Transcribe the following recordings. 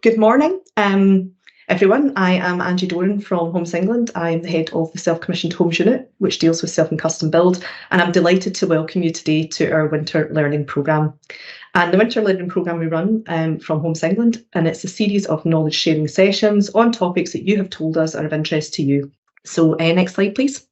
Good morning, everyone. I am Angie Doran from Homes England. I'm the head of the Self-Commissioned Homes Unit, which deals with self and custom build, and I'm delighted to welcome you today to our Winter Learning Programme. And the Winter Learning Programme we run from Homes England, and it's a series of knowledge sharing sessions on topics that you have told us are of interest to you. So next slide, please.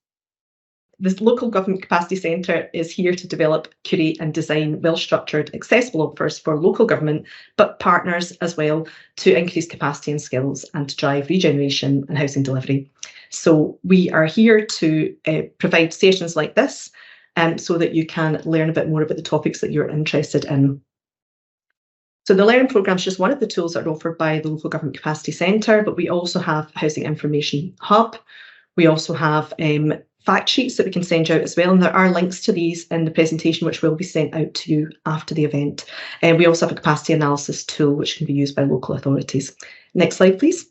The Local Government Capacity Centre is here to develop, curate and design well-structured, accessible offers for local government, but partners as well, to increase capacity and skills and to drive regeneration and housing delivery. So we are here to provide sessions like this so that you can learn a bit more about the topics that you're interested in. So the Learning Programme is just one of the tools that are offered by the Local Government Capacity Centre, but we also have Housing Information Hub. We also have fact sheets that we can send out as well, and there are links to these in the presentation which will be sent out to you after the event. We also have a capacity analysis tool which can be used by local authorities. Next slide, please.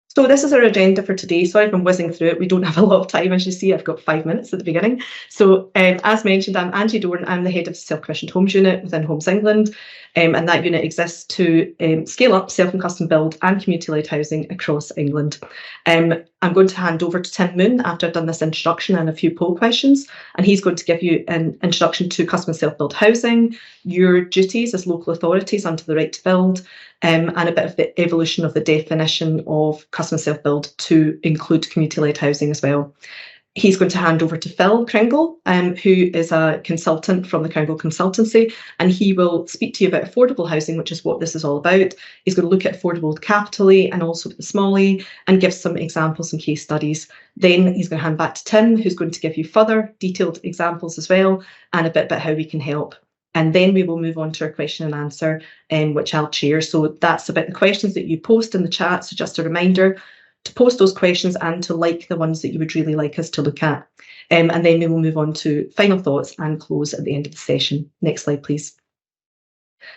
So this is our agenda for today. Sorry if I'm whizzing through it. We don't have a lot of time, as you see. I've got 5 minutes at the beginning. So as mentioned, I'm Angie Doran. I'm the head of the Self-Commissioned Homes Unit within Homes England, and that unit exists to scale up self and custom build and community-led housing across England. I'm going to hand over to Tim Moon after I've done this introduction and a few poll questions, and he's going to give you an introduction to custom and self-build housing, your duties as local authorities under the right to build, and a bit of the evolution of the definition of custom self-build to include community-led housing as well. He's going to hand over to Phil Kringle, who is a consultant from the Kringle Consultancy, and he will speak to you about affordable housing, which is what this is all about. He's going to look at affordable capitally and also the small e and give some examples and case studies. Then he's going to hand back to Tim, who's going to give you further detailed examples as well, and a bit about how we can help. And then we will move on to our question and answer, which I'll chair. So that's about the questions that you post in the chat. So just a reminder to post those questions and to like the ones that you would really like us to look at. And then we will move on to final thoughts and close at the end of the session. Next slide, please.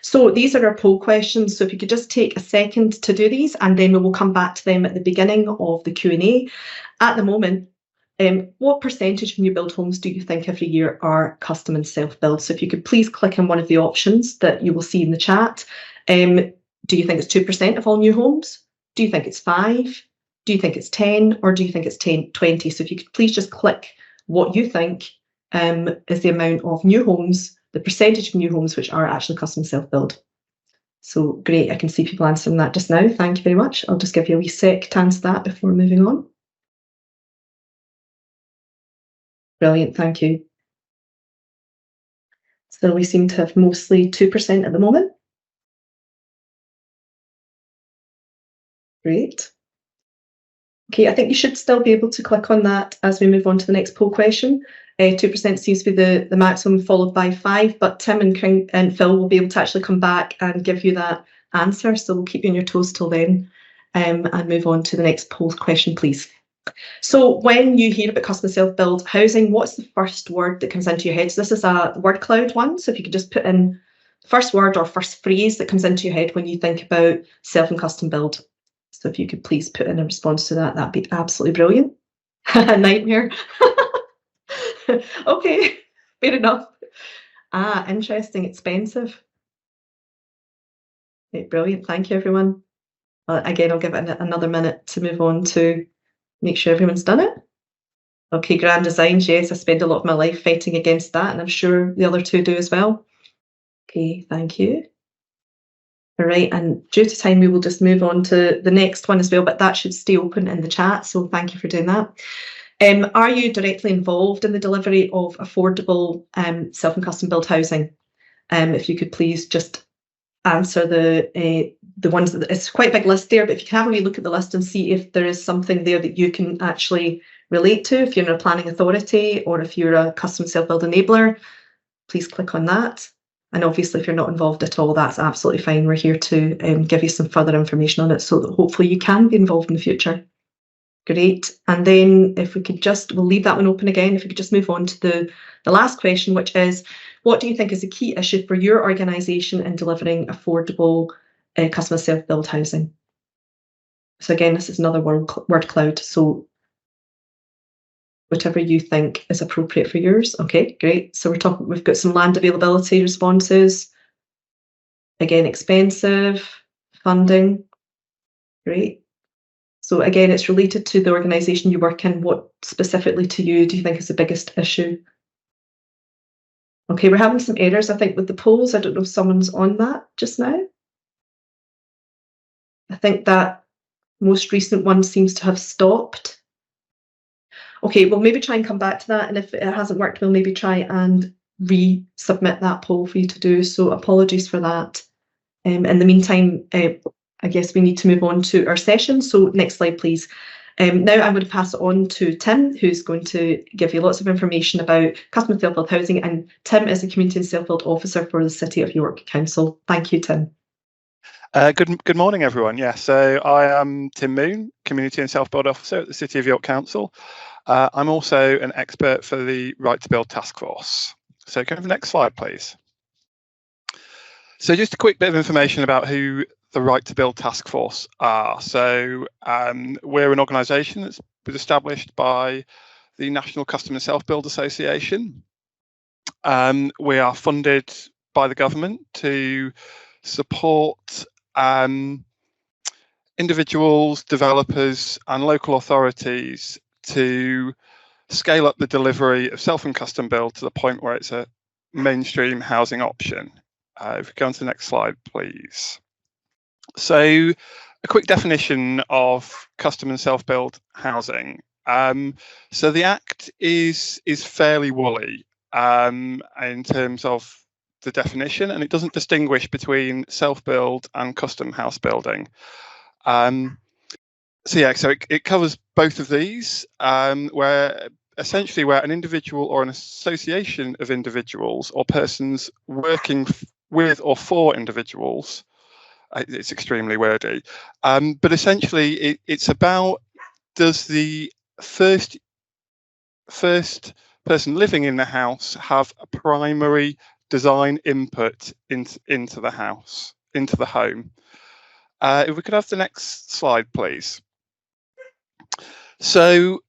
So these are our poll questions. So if you could just take a second to do these, and then we will come back to them at the beginning of the Q&A. At the moment, what percentage of new build homes do you think every year are custom and self-build? So if you could please click on one of the options that you will see in the chat. Do you think it's 2% of all new homes? Do you think it's 5? Do you think it's 10, or do you think it's 20? So if you could please just click what you think is the amount of new homes, the percentage of new homes which are actually custom self-build. So great, I can see people answering that just now. Thank you very much. I'll just give you a wee sec to answer that before moving on. Brilliant, thank you. So we seem to have mostly 2% at the moment. Great. Okay, I think you should still be able to click on that as we move on to the next poll question. 2% seems to be the maximum, followed by 5, but Tim and Phil will be able to actually come back and give you that answer. So we'll keep you on your toes till then and move on to the next poll question, please. So when you hear about custom self-build housing, what's the first word that comes into your head? So this is a word cloud one. So if you could just put in first word or first phrase that comes into your head when you think about self and custom build. So if you could please put in a response to that, that'd be absolutely brilliant. Nightmare. Okay, fair enough. Interesting, expensive. Okay, brilliant, thank you everyone. Again, I'll give it another minute to move on to make sure everyone's done it. Okay, grand designs, yes, I spend a lot of my life fighting against that, and I'm sure the other two do as well. Okay, thank you. All right, and due to time, we will just move on to the next one as well, but that should stay open in the chat, so thank you for doing that. Are you directly involved in the delivery of affordable self and custom build housing? If you could please just answer the ones that it's quite a big list there, but if you can have a wee look at the list and see if there is something there that you can actually relate to, if you're in a planning authority or if you're a custom self-build enabler, please click on that. And obviously, if you're not involved at all, that's absolutely fine. We're here to give you some further information on it so that hopefully you can be involved in the future. Great. And then if we could just, we'll leave that one open again. If we could just move on to the last question, which is, what do you think is a key issue for your organisation in delivering affordable custom self-build housing? So again, this is another word cloud. So whatever you think is appropriate for yours. Okay, great. So we've got some land availability responses. Again, expensive, funding. Great. So again, it's related to the organisation you work in. What specifically to you do you think is the biggest issue? Okay, we're having some errors, I think, with the polls. I don't know if someone's on that just now. I think that most recent one seems to have stopped. Okay, we'll maybe try and come back to that, and if it hasn't worked, we'll maybe try and resubmit that poll for you to do. So apologies for that. In the meantime, I guess we need to move on to our session. So next slide, please. Now I'm going to pass it on to Tim, who's going to give you lots of information about custom and self-built housing. And Tim is a Community and Self-Built Officer for the City of York Council. Thank you, Tim. Good morning, everyone. Yeah, so I am Tim Moon, Community and Self-Built Officer at the City of York Council. I'm also an expert for the Right to Build Task Force. So can I have the next slide, please? So just a quick bit of information about who the Right to Build Task Force are. So we're an organisation that's been established by the National Custom and Self-Build Association. We are funded by the government to support individuals, developers and local authorities to scale up the delivery of self and custom build to the point where it's a mainstream housing option. If we go on to the next slide, please. So a quick definition of custom and self-build housing. So the Act is fairly woolly in terms of the definition, and it doesn't distinguish between self-build and custom house building. So it covers both of these, where an individual or an association of individuals or persons working with or for individuals, it's extremely wordy, but essentially it's about, does the first person living in the house have a primary design input into the house, into the home? If we could have the next slide, please. So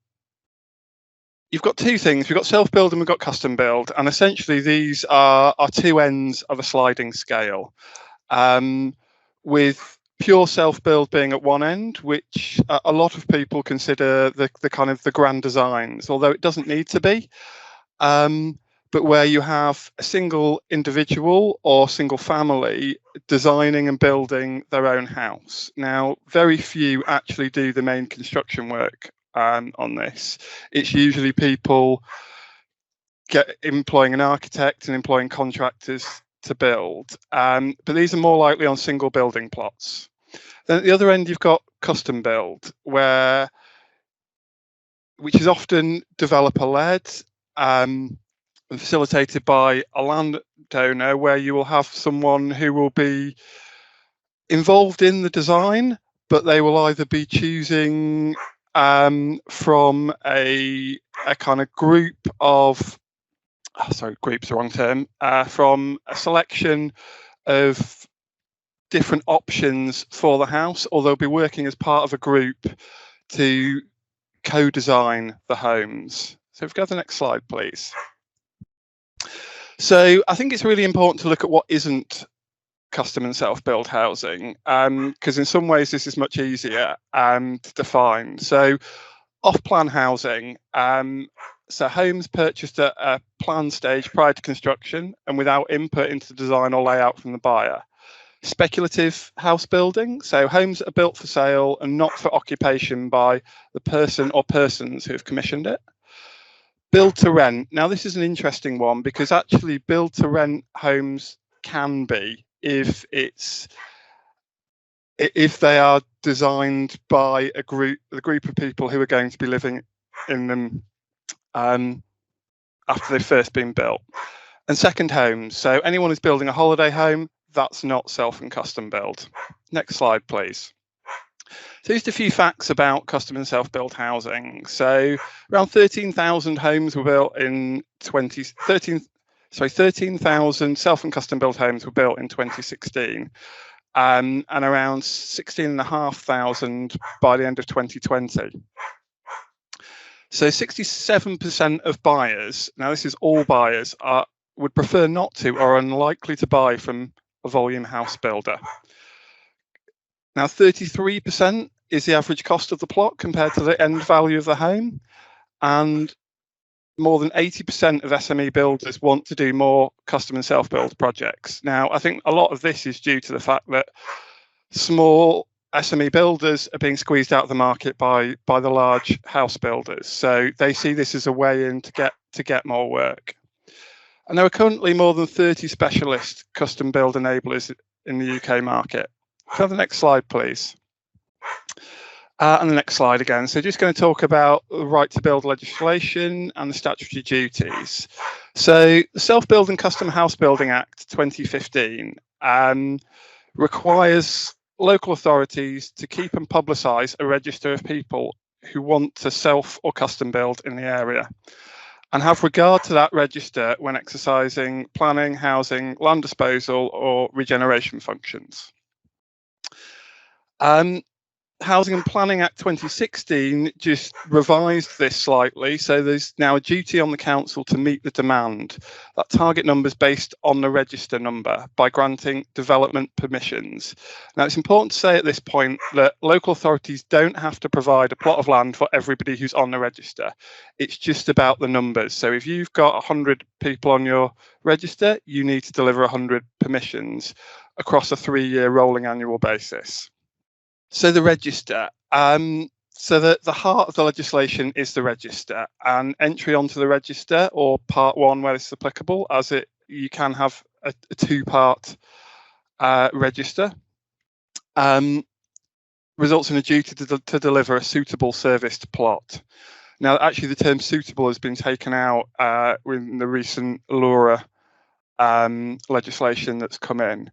you've got two things. We've got self-build and we've got custom build, and essentially these are two ends of a sliding scale, with pure self-build being at one end, which a lot of people consider the kind of the grand designs, although it doesn't need to be, but where you have a single individual or single family designing and building their own house. Now, very few actually do the main construction work on this. It's usually people employing an architect and employing contractors to build, but these are more likely on single building plots. Then at the other end, you've got custom build, which is often developer led and facilitated by a landowner, where you will have someone who will be involved in the design, but they will either be choosing from a kind of group of, group's the wrong term, from a selection of different options for the house, or they'll be working as part of a group to co-design the homes. So if we go to the next slide, please. So I think it's really important to look at what isn't custom and self-build housing, because in some ways this is much easier to define. So off-plan housing, so homes purchased at a plan stage prior to construction and without input into the design or layout from the buyer. Speculative house building, so homes that are built for sale and not for occupation by the person or persons who have commissioned it. Build to rent. Now this is an interesting one, because actually build to rent homes can be, if they are designed by a group of people who are going to be living in them after they've first been built. And second homes, so anyone who's building a holiday home, that's not self and custom build. Next slide, please. So just a few facts about custom and self-built housing. So around 13,000 homes were built in 13,000 self and custom built homes were built in 2016, and around 16,500 by the end of 2020. So 67% of buyers, now this is all buyers, would prefer not to or are unlikely to buy from a volume house builder. Now, 33% is the average cost of the plot compared to the end value of the home, and more than 80% of SME builders want to do more custom and self-build projects. Now, I think a lot of this is due to the fact that small SME builders are being squeezed out of the market by the large house builders. So they see this as a way in to get more work. And there are currently more than 30 specialist custom build enablers in the UK market. Can I have the next slide, please? And the next slide again. So just going to talk about the right to build legislation and the statutory duties. So the Self-Build and Custom House Building Act 2015 requires local authorities to keep and publicise a register of people who want to self or custom build in the area, and have regard to that register when exercising planning, housing, land disposal or regeneration functions. Housing and Planning Act 2016 just revised this slightly, so there's now a duty on the council to meet the demand. That target number is based on the register number by granting development permissions. Now, it's important to say at this point that local authorities don't have to provide a plot of land for everybody who's on the register. It's just about the numbers. So if you've got 100 people on your register, you need to deliver 100 permissions across a 3-year rolling annual basis. So the register, so the heart of the legislation is the register, and entry onto the register, or part 1 where it's applicable, as you can have a 2-part register, results in a duty to deliver a suitable serviced plot. Now, actually, the term suitable has been taken out in the recent LURA legislation that's come in.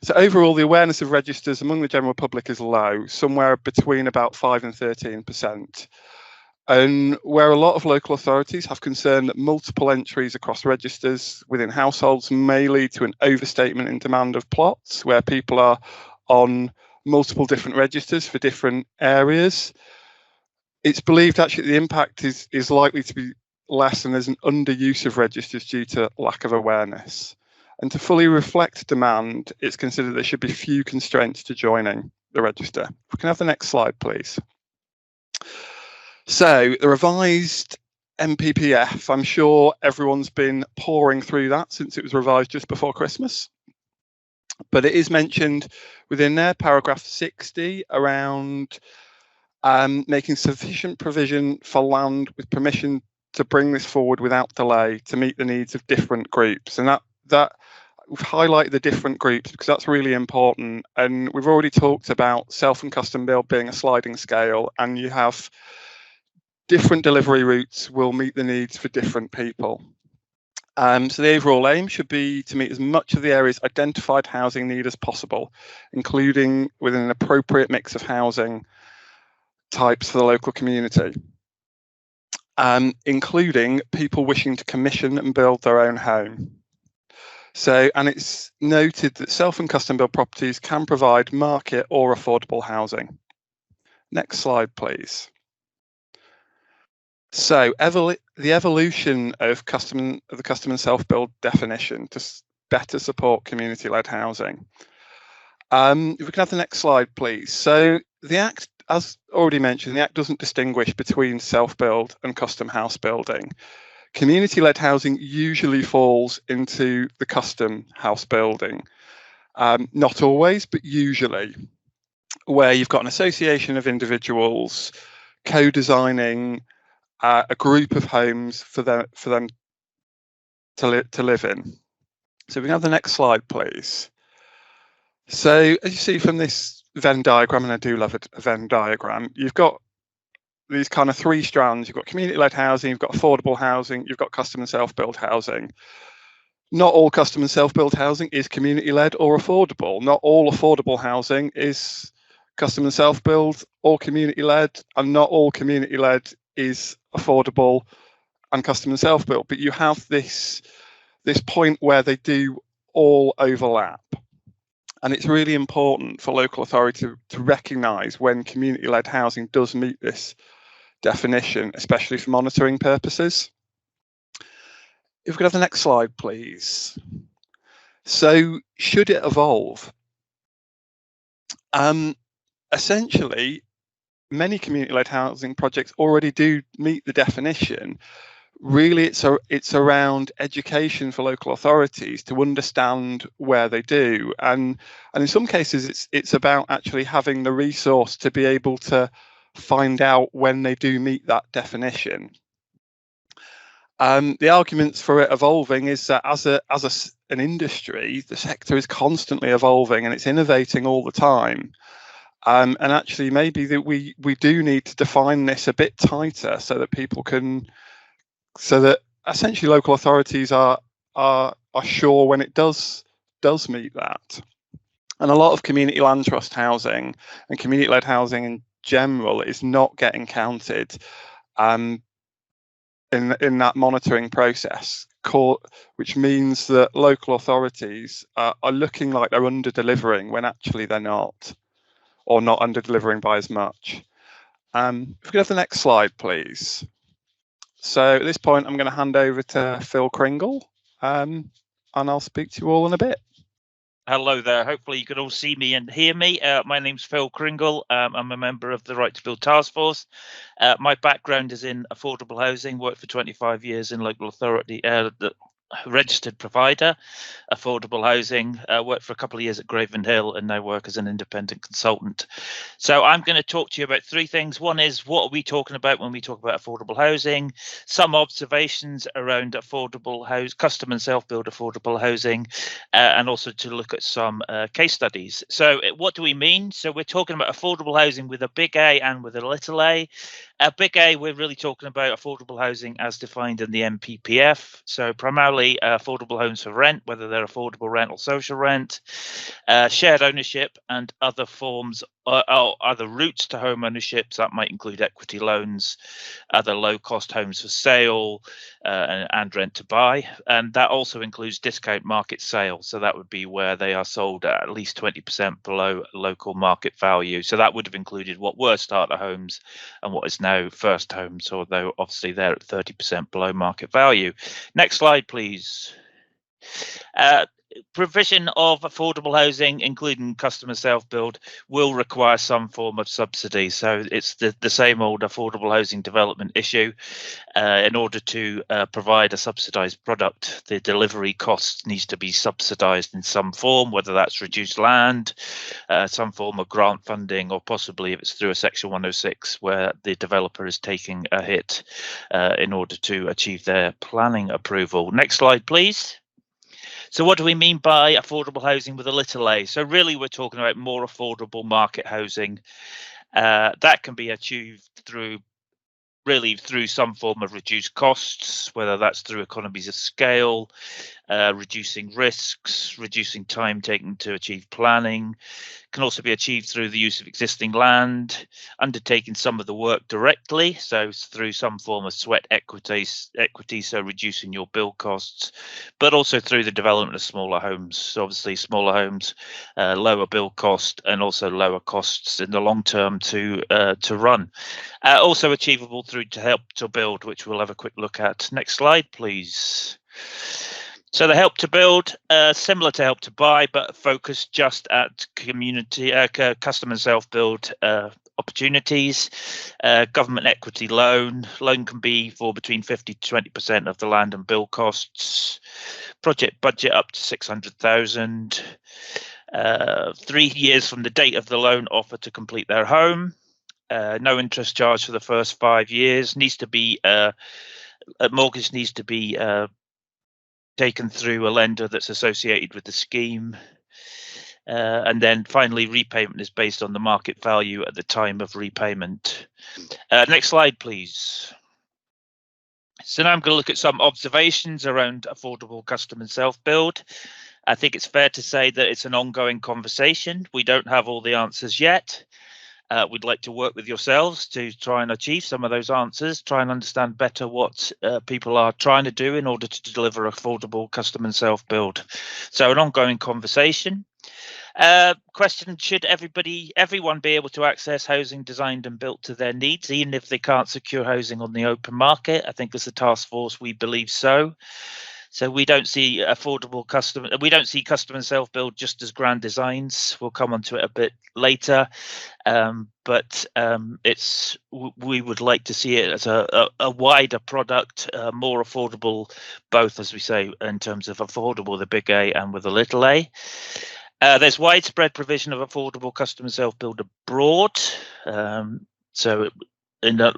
So overall, the awareness of registers among the general public is low, somewhere between about 5 and 13%. And where a lot of local authorities have concern that multiple entries across registers within households may lead to an overstatement in demand of plots, where people are on multiple different registers for different areas, it's believed actually the impact is likely to be less, and there's an underuse of registers due to lack of awareness. And to fully reflect demand, it's considered there should be few constraints to joining the register. If we can have the next slide, please. So the revised MPPF, I'm sure everyone's been pouring through that since it was revised just before Christmas. But it is mentioned within there, paragraph 60, around making sufficient provision for land with permission to bring this forward without delay to meet the needs of different groups. And that we've highlighted the different groups because that's really important. And we've already talked about self and custom build being a sliding scale, and you have different delivery routes will meet the needs for different people. So the overall aim should be to meet as much of the area's identified housing need as possible, including within an appropriate mix of housing types for the local community, including people wishing to commission and build their own home. So, and it's noted that self and custom build properties can provide market or affordable housing. Next slide, please. So, the evolution of the custom and self-build definition to better support community-led housing. If we can have the next slide, please. So, the Act, as already mentioned, the Act doesn't distinguish between self-build and custom house building. Community-led housing usually falls into the custom house building. Not always, but usually, where you've got an association of individuals co-designing a group of homes for them to live in. So we can have the next slide, please. So as you see from this Venn diagram, and I do love a Venn diagram, you've got these kind of 3 strands. You've got community-led housing, you've got affordable housing, you've got custom and self-build housing. Not all custom and self-build housing is community-led or affordable. Not all affordable housing is custom and self-build or community-led, and not all community-led is affordable and custom and self-build. But you have this point where they do all overlap. And it's really important for local authority to recognise when community-led housing does meet this definition, especially for monitoring purposes. If we could have the next slide, please. So should it evolve? Essentially, many community-led housing projects already do meet the definition. Really, it's around education for local authorities to understand where they do, and in some cases it's about actually having the resource to be able to find out when they do meet that definition. The arguments for it evolving is that as an industry, the sector is constantly evolving and it's innovating all the time. And actually, maybe that we do need to define this a bit tighter so that people can, so that essentially local authorities are sure when it does meet that. And a lot of community land trust housing and community-led housing in general is not getting counted in that monitoring process, which means that local authorities are looking like they're under-delivering when actually they're not, or not under-delivering by as much. If we could have the next slide, please. So at this point, I'm going to hand over to Phil Kringle, and I'll speak to you all in a bit. Hello there. Hopefully you can all see me and hear me. My name's Phil Kringle. I'm a member of the Right to Build Task Force. My background is in affordable housing, worked for 25 years in local authority, the registered provider, affordable housing, worked for a couple of years at Graven Hill and now work as an independent consultant. So I'm going to talk to you about three things. One is, what are we talking about when we talk about affordable housing? Some observations around affordable house, custom and self-build affordable housing, and also to look at some case studies. So what do we mean? So we're talking about affordable housing with a big A and with a little a. Big A, we're really talking about affordable housing as defined in the NPPF. So primarily affordable homes for rent, whether they're affordable rent or social rent, shared ownership and other forms or other routes to home ownership. So that might include equity loans, other low-cost homes for sale, and rent to buy. And that also includes discount market sales. So that would be where they are sold at least 20% below local market value. So that would have included what were starter homes and what is now first homes, although obviously they're at 30% below market value. Next slide, please. Provision of affordable housing, including customer self-build, will require some form of subsidy. So it's the same old affordable housing development issue. In order to provide a subsidised product, the delivery cost needs to be subsidised in some form, whether that's reduced land, some form of grant funding, or possibly if it's through a Section 106 where the developer is taking a hit in order to achieve their planning approval. Next slide, please. So what do we mean by affordable housing with a little a? So really we're talking about more affordable market housing that can be achieved through some form of reduced costs, whether that's through economies of scale, reducing risks, reducing time taken to achieve planning. Can also be achieved through the use of existing land, undertaking some of the work directly, so through some form of sweat equity, so reducing your build costs, but also through the development of smaller homes. So obviously smaller homes, lower build cost, and also lower costs in the long term to run. Also achievable through to Help to Build, which we'll have a quick look at. Next slide, please. So the Help to Build, similar to Help to Buy, but focused just at community, custom and self-build opportunities. Government equity loan can be for between 50 to 20% of the land and build costs. Project budget up to 600,000. 3 years from the date of the loan offer to complete their home. No interest charge for the first 5 years. Needs to be a mortgage needs to be taken through a lender that's associated with the scheme. And then finally, repayment is based on the market value at the time of repayment. Next slide, please. So now I'm going to look at some observations around affordable custom and self-build. I think it's fair to say that it's an ongoing conversation. We don't have all the answers yet. We'd like to work with yourselves to try and achieve some of those answers, try and understand better what people are trying to do in order to deliver affordable custom and self-build. So an ongoing conversation. Question, should everyone be able to access housing designed and built to their needs, even if they can't secure housing on the open market? I think as a task force, we believe so. So we don't see custom and self-build just as grand designs. We'll come on to it a bit later, but we would like to see it as a wider product, more affordable, both, as we say, in terms of affordable, the big A, and with a little a. There's widespread provision of affordable custom and self-build abroad. So in a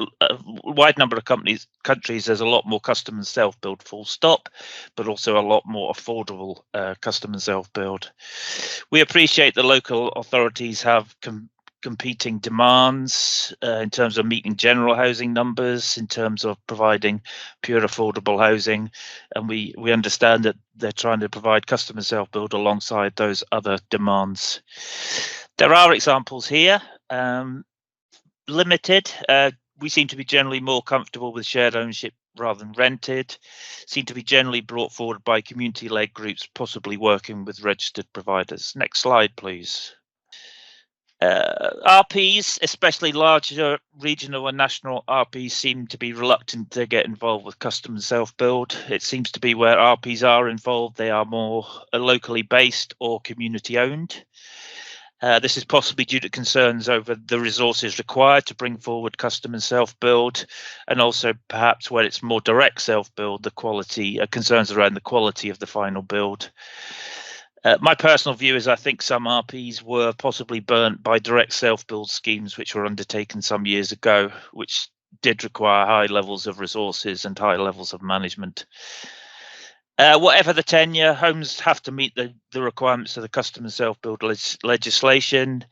wide number of countries, there's a lot more custom and self-build full stop, but also a lot more affordable custom and self-build. We appreciate the local authorities have competing demands in terms of meeting general housing numbers, in terms of providing pure affordable housing, and we understand that they're trying to provide custom and self-build alongside those other demands. There are examples here. Limited. We seem to be generally more comfortable with shared ownership rather than rented. Seem to be generally brought forward by community-led groups, possibly working with registered providers. Next slide, please. RPs, especially larger regional and national RPs, seem to be reluctant to get involved with custom and self-build. It seems to be where RPs are involved, they are more locally based or community owned. This is possibly due to concerns over the resources required to bring forward custom and self-build, and also perhaps where it's more direct self-build, the quality, concerns around the quality of the final build. My personal view is I think some RPs were possibly burnt by direct self-build schemes which were undertaken some years ago, which did require high levels of resources and high levels of management. Whatever the tenure, homes have to meet the requirements of the custom and self-build legislation,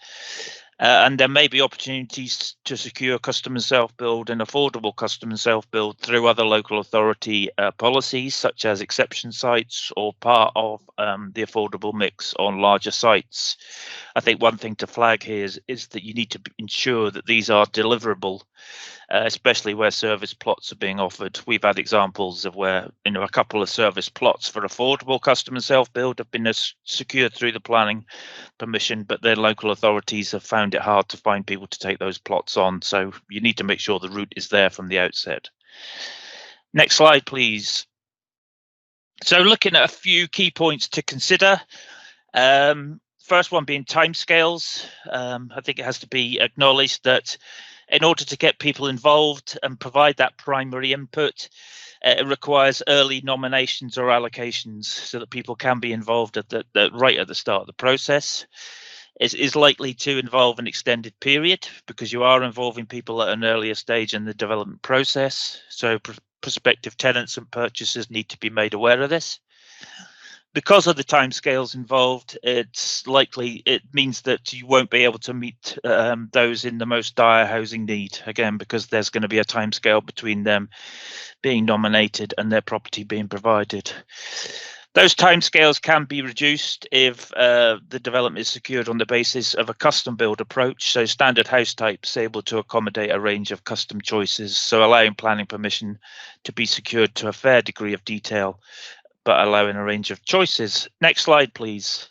and there may be opportunities to secure custom and self-build and affordable custom and self-build through other local authority policies, such as exception sites or part of the affordable mix on larger sites. I think one thing to flag here is that you need to ensure that these are deliverable, especially where service plots are being offered. We've had examples of where a couple of service plots for affordable custom and self-build have been secured through the planning permission, but their local authorities have found it hard to find people to take those plots on. So you need to make sure the route is there from the outset. Next slide, please. So looking at a few key points to consider. First one being timescales. I think it has to be acknowledged that in order to get people involved and provide that primary input, it requires early nominations or allocations so that people can be involved right at the start of the process. It is likely to involve an extended period because you are involving people at an earlier stage in the development process. So prospective tenants and purchasers need to be made aware of this. Because of the timescales involved, it means that you won't be able to meet those in the most dire housing need, again, because there's going to be a timescale between them being nominated and their property being provided. Those timescales can be reduced if the development is secured on the basis of a custom build approach, so standard house types able to accommodate a range of custom choices, so allowing planning permission to be secured to a fair degree of detail, but allowing a range of choices. Next slide, please.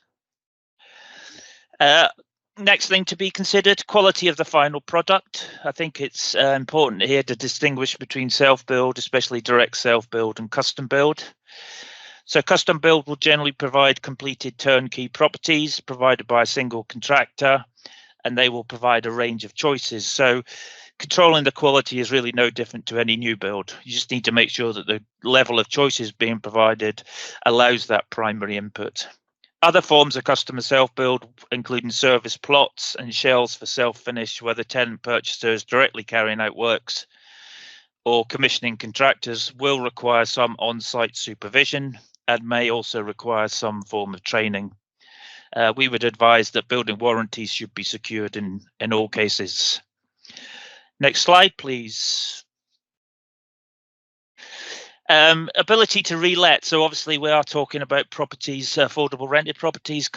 Next thing to be considered, quality of the final product. I think it's important here to distinguish between self-build, especially direct self-build, and custom build. So custom build will generally provide completed turnkey properties provided by a single contractor, and they will provide a range of choices. So controlling the quality is really no different to any new build. You just need to make sure that the level of choices being provided allows that primary input. Other forms of custom and self-build, including service plots and shells for self-finish, where the tenant purchaser is directly carrying out works, or commissioning contractors, will require some on-site supervision and may also require some form of training. We would advise that building warranties should be secured in all cases. Next slide, please. Ability to relet. So obviously we are talking about properties, affordable rented properties,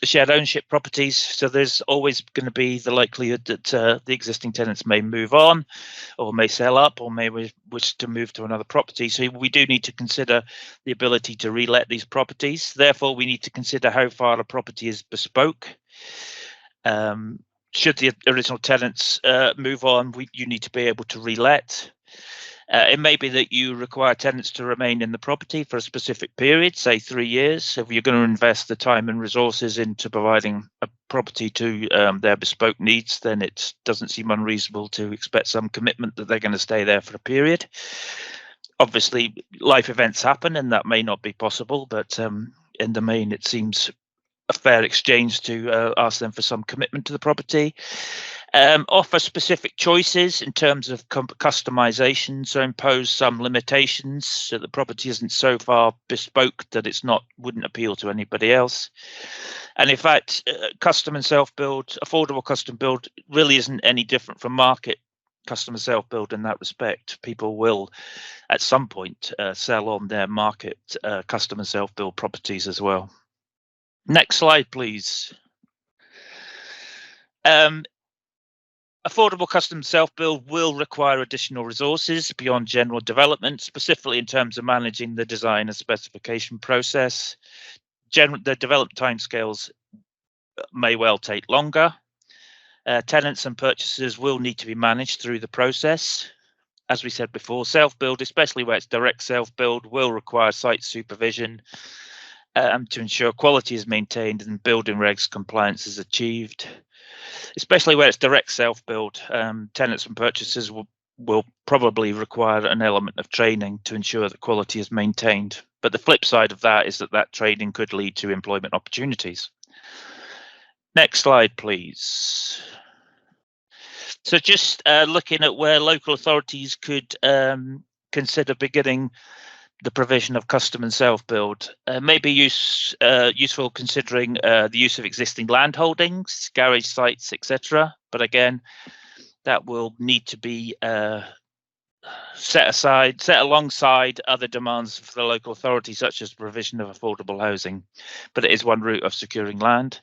shared ownership properties. So there's always going to be the likelihood that the existing tenants may move on or may sell up or may wish to move to another property. So we do need to consider the ability to relet these properties. Therefore, we need to consider how far a property is bespoke. Should the original tenants move on, you need to be able to relet. It may be that you require tenants to remain in the property for a specific period, say 3 years. So if you're going to invest the time and resources into providing a property to their bespoke needs, then it doesn't seem unreasonable to expect some commitment that they're going to stay there for a period. Obviously, life events happen and that may not be possible, but in the main, it seems a fair exchange to ask them for some commitment to the property. Offer specific choices in terms of customization, so impose some limitations so the property isn't so far bespoke that it's wouldn't appeal to anybody else. And in fact, custom and self-build, affordable custom build really isn't any different from market custom and self-build in that respect. People will at some point sell on their market custom and self-build properties as well. Next slide, please. Affordable custom self-build will require additional resources beyond general development, specifically in terms of managing the design and specification process. The development timescales may well take longer. Tenants and purchasers will need to be managed through the process. As we said before, self-build, especially where it's direct self-build, will require site supervision to ensure quality is maintained and building regs compliance is achieved. Especially where it's direct self-build, tenants and purchasers will probably require an element of training to ensure that quality is maintained. But the flip side of that is that training could lead to employment opportunities. Next slide, please. So just looking at where local authorities could consider beginning the provision of custom and self-build may be useful considering the use of existing land holdings, garage sites, etc. But again, that will need to be set alongside other demands for the local authority, such as provision of affordable housing. But it is one route of securing land.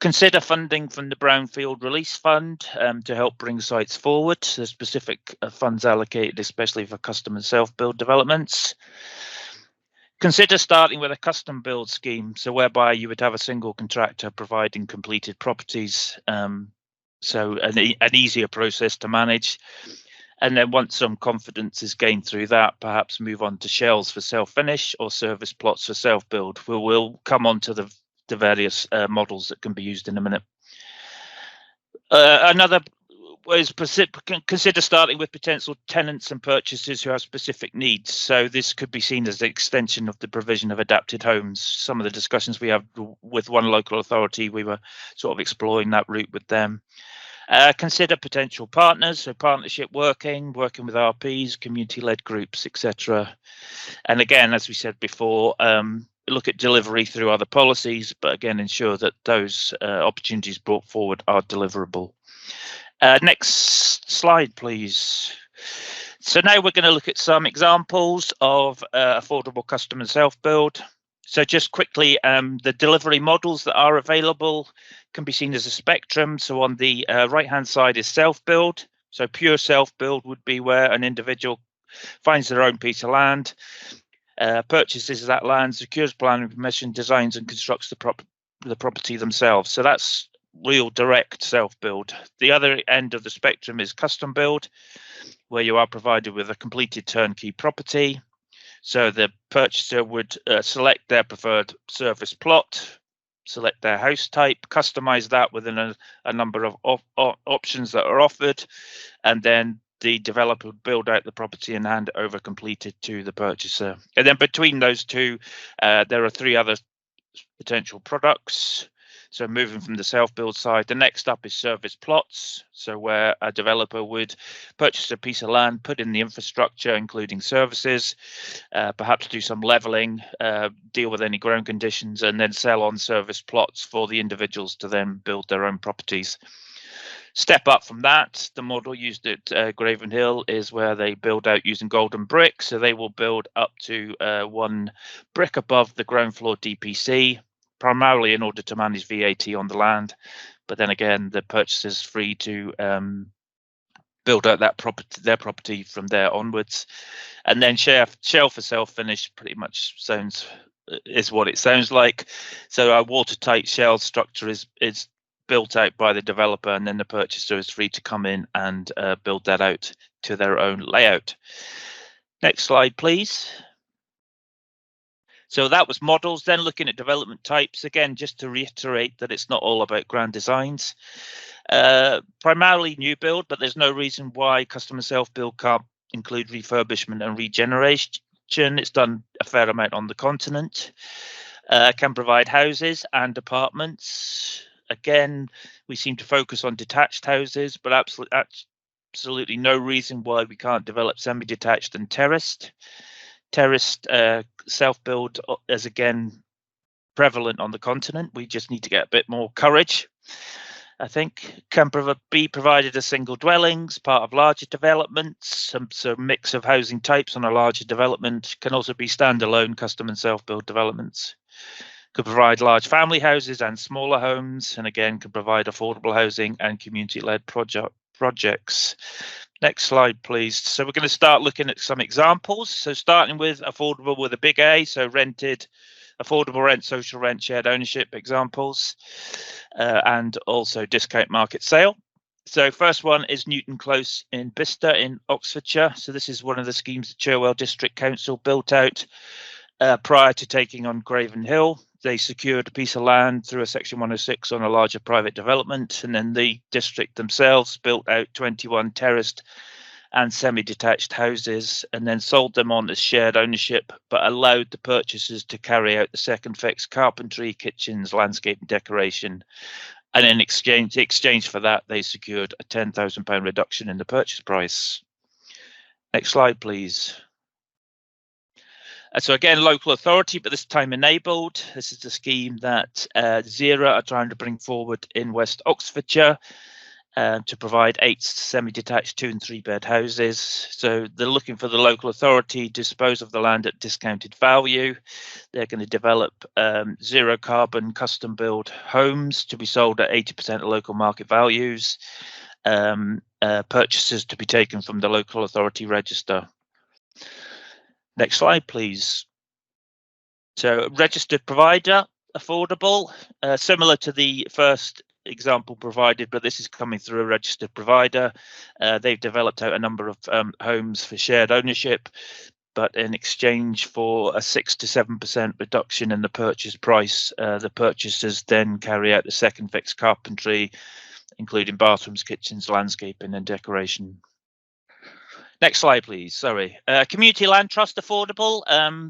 Consider funding from the Brownfield Release Fund to help bring sites forward. There's specific funds allocated, especially for custom and self-build developments. Consider starting with a custom build scheme, so whereby you would have a single contractor providing completed properties, so an easier process to manage. And then once some confidence is gained through that, perhaps move on to shells for self-finish or service plots for self-build. We'll come on to the various models that can be used in a minute. Another is consider starting with potential tenants and purchasers who have specific needs. So this could be seen as an extension of the provision of adapted homes. Some of the discussions we have with one local authority, we were sort of exploring that route with them. Consider potential partners, so partnership working with RPs, community-led groups, etc. And again, as we said before, look at delivery through other policies, but again, ensure that those opportunities brought forward are deliverable. Next slide, please. So now we're going to look at some examples of affordable custom and self-build. So just quickly, the delivery models that are available can be seen as a spectrum. So on the right-hand side is self-build. So pure self-build would be where an individual finds their own piece of land, purchases that land, secures planning permission, designs and constructs the property themselves. So that's real direct self-build. The other end of the spectrum is custom build, where you are provided with a completed turnkey property. So the purchaser would select their preferred service plot, select their house type, customize that within a number of options that are offered, and then the developer would build out the property and hand it over completed to the purchaser. And then between those two, there are 3 other potential products. So moving from the self-build side, the next up is service plots. So where a developer would purchase a piece of land, put in the infrastructure, including services, perhaps do some leveling, deal with any ground conditions, and then sell on service plots for the individuals to then build their own properties. Step up from that, the model used at Graven Hill is where they build out using golden brick. So they will build up to 1 brick above the ground floor DPC, primarily in order to manage VAT on the land. But then again, the purchaser is free to build out their property from there onwards. And then shell for self-finish pretty much is what it sounds like. So our watertight shell structure is built out by the developer, and then the purchaser is free to come in and build that out to their own layout. Next slide, please. So that was models. Then looking at development types, again, just to reiterate that it's not all about grand designs. Primarily new build, but there's no reason why customer self-build can't include refurbishment and regeneration. It's done a fair amount on the continent. Can provide houses and apartments. Again, we seem to focus on detached houses, but absolutely no reason why we can't develop semi-detached and terraced. Terraced self-build is again prevalent on the continent. We just need to get a bit more courage, I think. Can be provided as single dwellings, part of larger developments, some mix of housing types on a larger development. Can also be standalone custom and self-build developments. Could provide large family houses and smaller homes, and again can provide affordable housing and community-led projects. Next slide, please. So we're going to start looking at some examples. So starting with affordable with a big A, so rented, affordable rent, social rent, shared ownership examples, and also discount market sale. So first one is Newton Close in Bicester in Oxfordshire. So this is one of the schemes that Cherwell District Council built out prior to taking on Craven Hill. They secured a piece of land through a Section 106 on a larger private development, and then the district themselves built out 21 terraced and semi-detached houses, and then sold them on as shared ownership, but allowed the purchasers to carry out the second fix, carpentry, kitchens, landscape and decoration. And in exchange for that, they secured a £10,000 reduction in the purchase price. Next slide, please. So again, local authority, but this time enabled. This is the scheme that Zera are trying to bring forward in West Oxfordshire to provide 8 semi-detached 2- and 3-bed houses. So they're looking for the local authority to dispose of the land at discounted value. They're going to develop zero carbon custom build homes to be sold at 80% of local market values. Purchases to be taken from the local authority register. Next slide, please. So registered provider, affordable, similar to the first example provided, but this is coming through a registered provider. They've developed out a number of homes for shared ownership, but in exchange for a 6 to 7% reduction in the purchase price, the purchasers then carry out the second fix carpentry, including bathrooms, kitchens, landscaping and decoration. Next slide, please. Sorry. Community Land Trust affordable.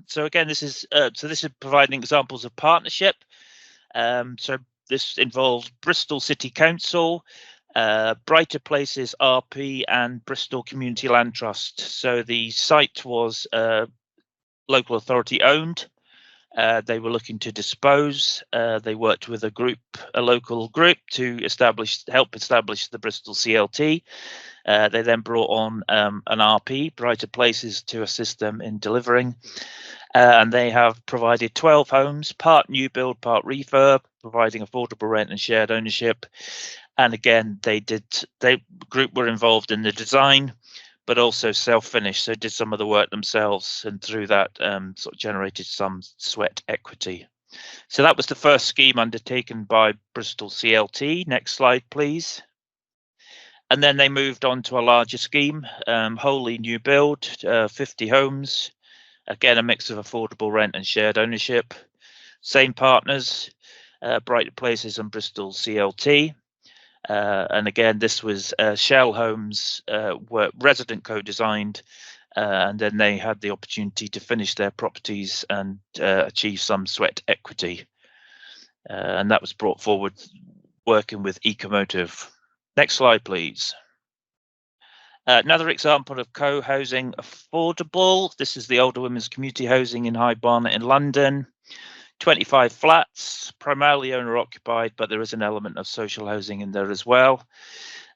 So again, this is providing examples of partnership. So this involves Bristol City Council, Brighter Places RP, and Bristol Community Land Trust. So the site was local authority owned. They were looking to dispose. They worked with a local group to help establish the Bristol CLT. They then brought on an RP, Brighter Places, to assist them in delivering. And they have provided 12 homes, part new build, part refurb, providing affordable rent and shared ownership. And again, the group were involved in the design, but also self-finished, so did some of the work themselves, and through that sort of generated some sweat equity. So that was the first scheme undertaken by Bristol CLT. Next slide, please. And then they moved on to a larger scheme, wholly new build, 50 homes. Again, a mix of affordable rent and shared ownership. Same partners, Brighter Places and Bristol CLT. And again, this was shell homes were resident co-designed, and then they had the opportunity to finish their properties and achieve some sweat equity. And that was brought forward working with Ecomotive. Next slide, please. Another example of co-housing affordable. This is the Older Women's Community Housing in High Barnet in London. 25 flats, primarily owner occupied, but there is an element of social housing in there as well.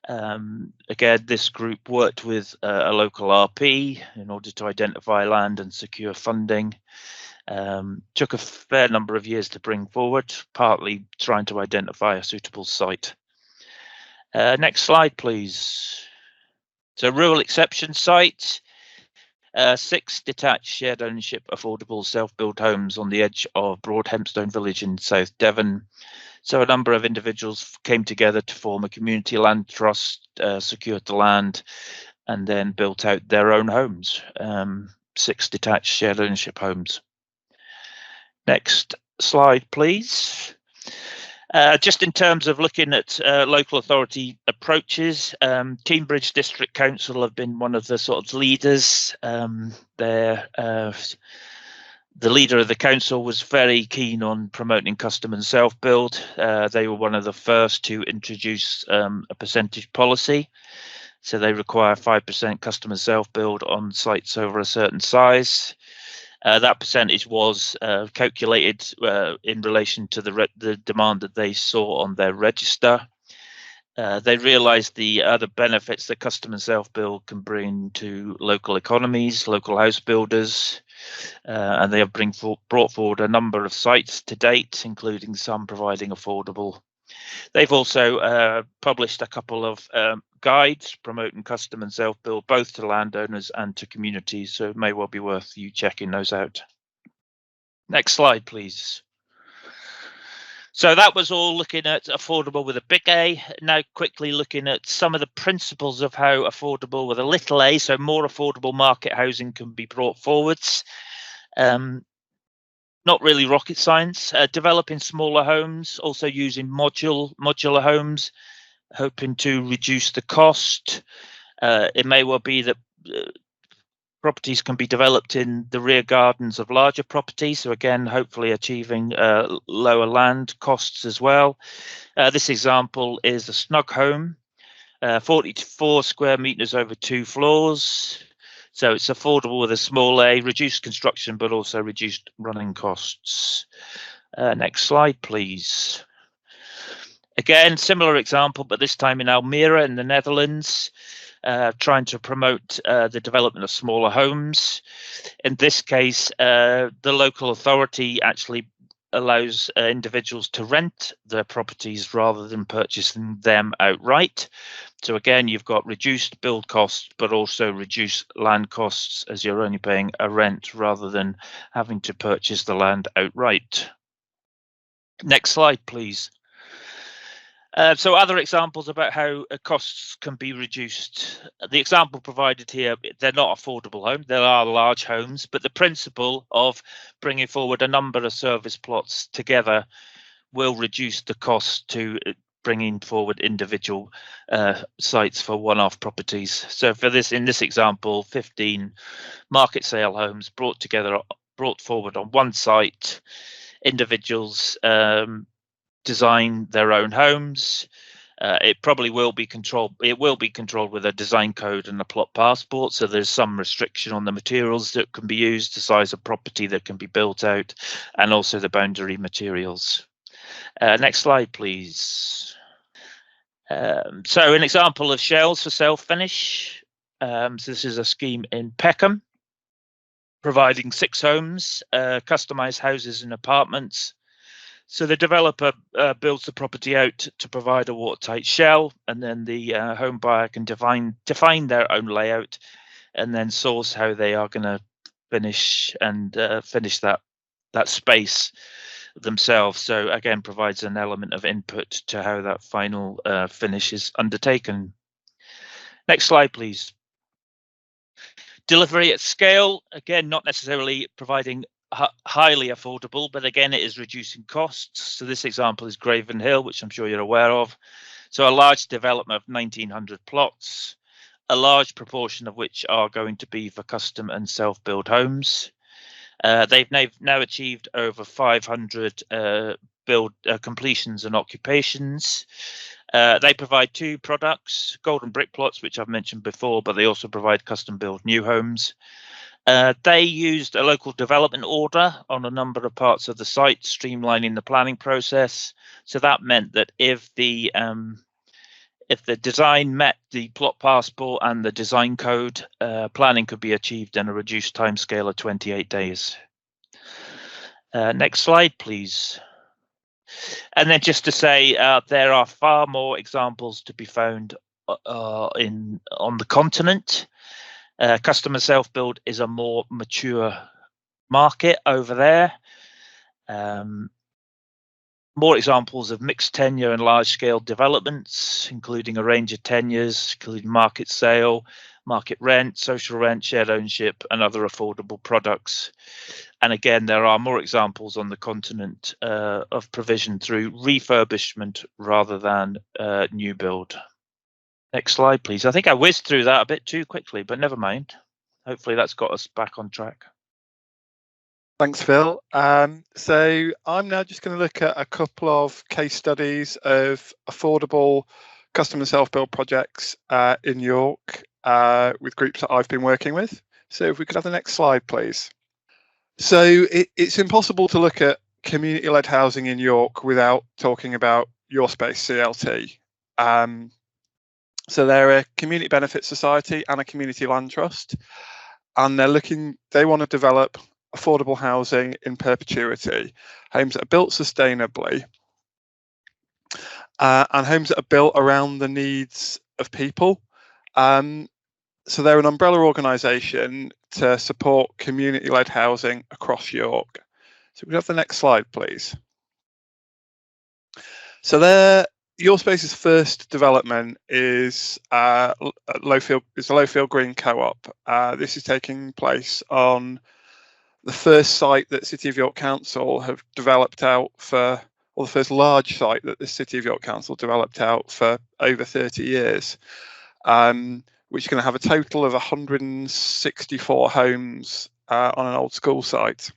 Again, this group worked with a local RP in order to identify land and secure funding. Took a fair number of years to bring forward, partly trying to identify a suitable site. Next slide, please. So rural exception site, 6 detached shared ownership affordable self-built homes on the edge of Broadhempstone Village in South Devon. So a number of individuals came together to form a community land trust, secured the land, and then built out their own homes, 6 detached shared ownership homes. Next slide, please. Just in terms of looking at local authority approaches, Cambridge District Council have been one of the sort of leaders. The leader of the council was very keen on promoting custom and self-build. They were one of the first to introduce a percentage policy. So they require 5% custom and self-build on sites over a certain size. That percentage was calculated in relation to the demand that they saw on their register. They realised the other benefits that custom and self-build can bring to local economies, local house builders, and they have brought forward a number of sites to date, including some providing affordable. They've also published a couple of guides promoting custom and self-build, both to landowners and to communities, so it may well be worth you checking those out. Next slide, please. So that was all looking at affordable with a big A. Now quickly looking at some of the principles of how affordable with a little a, so more affordable market housing can be brought forwards. Not really rocket science. Developing smaller homes, also using modular homes, hoping to reduce the cost. It may well be that properties can be developed in the rear gardens of larger properties. So again, hopefully achieving lower land costs as well. This example is a snug home, 44 square meters over 2 floors. So it's affordable with a small a, reduced construction, but also reduced running costs. Next slide, please. Again, similar example, but this time in Almere in the Netherlands, trying to promote the development of smaller homes. In this case, the local authority actually allows individuals to rent their properties rather than purchasing them outright. So again, you've got reduced build costs, but also reduced land costs as you're only paying a rent rather than having to purchase the land outright. Next slide, please. So other examples about how costs can be reduced. The example provided here, they're not affordable homes, there are large homes, but the principle of bringing forward a number of service plots together will reduce the cost to bringing forward individual sites for one-off properties. So for this, in this example, 15 market sale homes brought forward on one site, individuals design their own homes. It probably will be controlled. It will be controlled with a design code and a plot passport. So there's some restriction on the materials that can be used, the size of property that can be built out, and also the boundary materials. Next slide, please. So an example of shells for self-finish. So this is a scheme in Peckham, providing 6 homes, customized houses and apartments. So the developer builds the property out to provide a watertight shell, and then the home buyer can define their own layout and then source how they are going to finish that space themselves. So again, provides an element of input to how that final finish is undertaken. Next slide, please. Delivery at scale, again, not necessarily providing highly affordable, but again, it is reducing costs. So this example is Graven Hill, which I'm sure you're aware of. So a large development of 1,900 plots, a large proportion of which are going to be for custom and self-build homes. They've now achieved over 500 completions and occupations. They provide 2 products, golden brick plots, which I've mentioned before, but they also provide custom build new homes. They used a local development order on a number of parts of the site, streamlining the planning process. So that meant that if the design met the plot passport and the design code, planning could be achieved in a reduced timescale of 28 days. Next slide, please. And then just to say, there are far more examples to be found on the continent. Customer self-build is a more mature market over there. More examples of mixed tenure and large-scale developments, including a range of tenures, including market sale, market rent, social rent, shared ownership, and other affordable products. And again, there are more examples on the continent of provision through refurbishment rather than new build. Next slide, please. I think I whizzed through that a bit too quickly, but never mind. Hopefully that's got us back on track. Thanks, Phil. So I'm now just going to look at a couple of case studies of affordable custom and self-build projects in York with groups that I've been working with. So if we could have the next slide, please. So it's impossible to look at community-led housing in York without talking about Your Space CLT. So they're a community benefit society and a community land trust, and they want to develop affordable housing in perpetuity, homes that are built sustainably, and homes that are built around the needs of people. So they're an umbrella organisation to support community-led housing across York. So we have the next slide, please. So Your Space's first development is the Lowfield Green Co-op. This is taking place on the first site that City of York Council have developed out for, or the first large site that the City of York Council developed out for over 30 years, which is going to have a total of 164 homes on an old school site.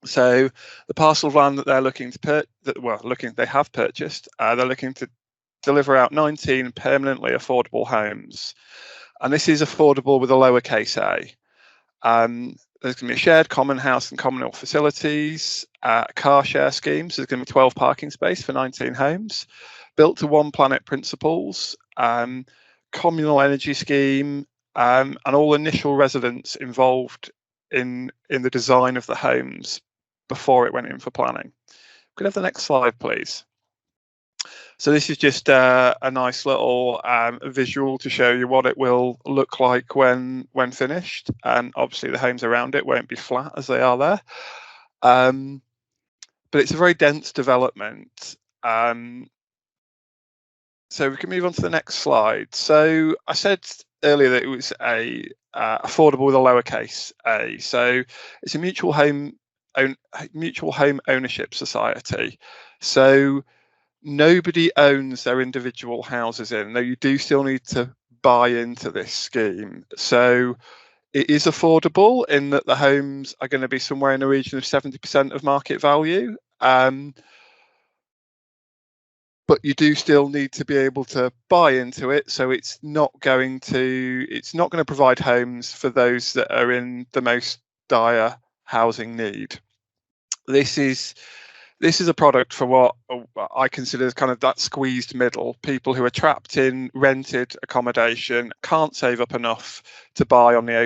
So the parcel of land that they're looking to they have purchased, they're looking to deliver out 19 permanently affordable homes, and this is affordable with a lowercase a. There's going to be a shared common house and communal facilities, car share schemes. There's going to be 12 parking space for 19 homes, built to One Planet principles, communal energy scheme, and all initial residents involved in the design of the homes before it went in for planning. Could I have the next slide, please? So this is just a nice little visual to show you what it will look like when finished. And obviously the homes around it won't be flat as they are there. But it's a very dense development. So we can move on to the next slide. So I said earlier that it was a affordable with a lowercase a. So it's a mutual home ownership society. So nobody owns their individual houses in, though you do still need to buy into this scheme. So it is affordable in that the homes are going to be somewhere in the region of 70% of market value. But you do still need to be able to buy into it. So it's not going to provide homes for those that are in the most dire housing need. This is a product for what I consider as kind of that squeezed middle, people who are trapped in rented accommodation, can't save up enough to buy on the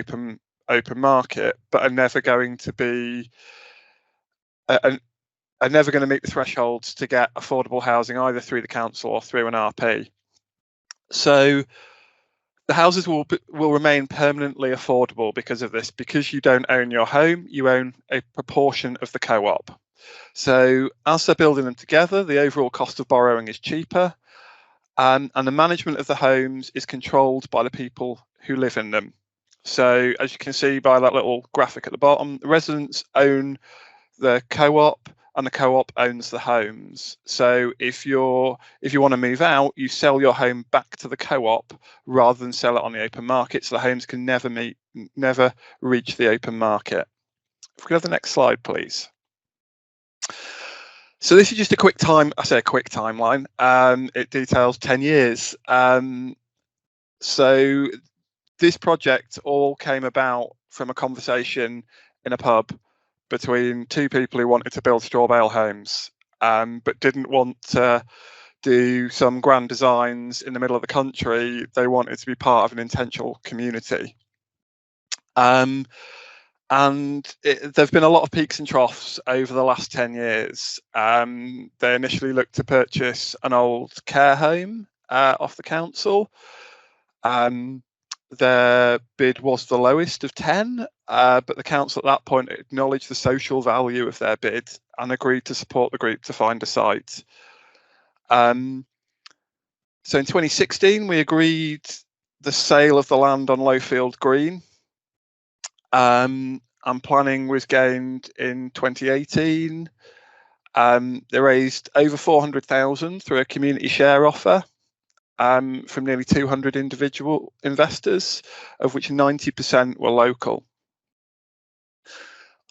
open market, but are never going to be are never going to meet the thresholds to get affordable housing either through the council or through an RP. So the houses will remain permanently affordable because of this. Because you don't own your home, you own a proportion of the co-op. So as they're building them together, the overall cost of borrowing is cheaper, and the management of the homes is controlled by the people who live in them. So as you can see by that little graphic at the bottom, the residents own the co-op and the co-op owns the homes. So if you want to move out, you sell your home back to the co-op rather than sell it on the open market. So the homes can never reach the open market. If we could have the next slide, please. So this is just a quick timeline. It details 10 years. So this project all came about from a conversation in a pub between two people who wanted to build straw bale homes, but didn't want to do some grand designs in the middle of the country. They wanted to be part of an intentional community. And there've been a lot of peaks and troughs over the last 10 years. They initially looked to purchase an old care home off the council. their bid was the lowest of 10, but the council at that point acknowledged the social value of their bid and agreed to support the group to find a site. So in 2016, we agreed the sale of the land on Lowfield Green, and planning was gained in 2018. They raised over 400,000 through a community share offer from nearly 200 individual investors, of which 90% were local.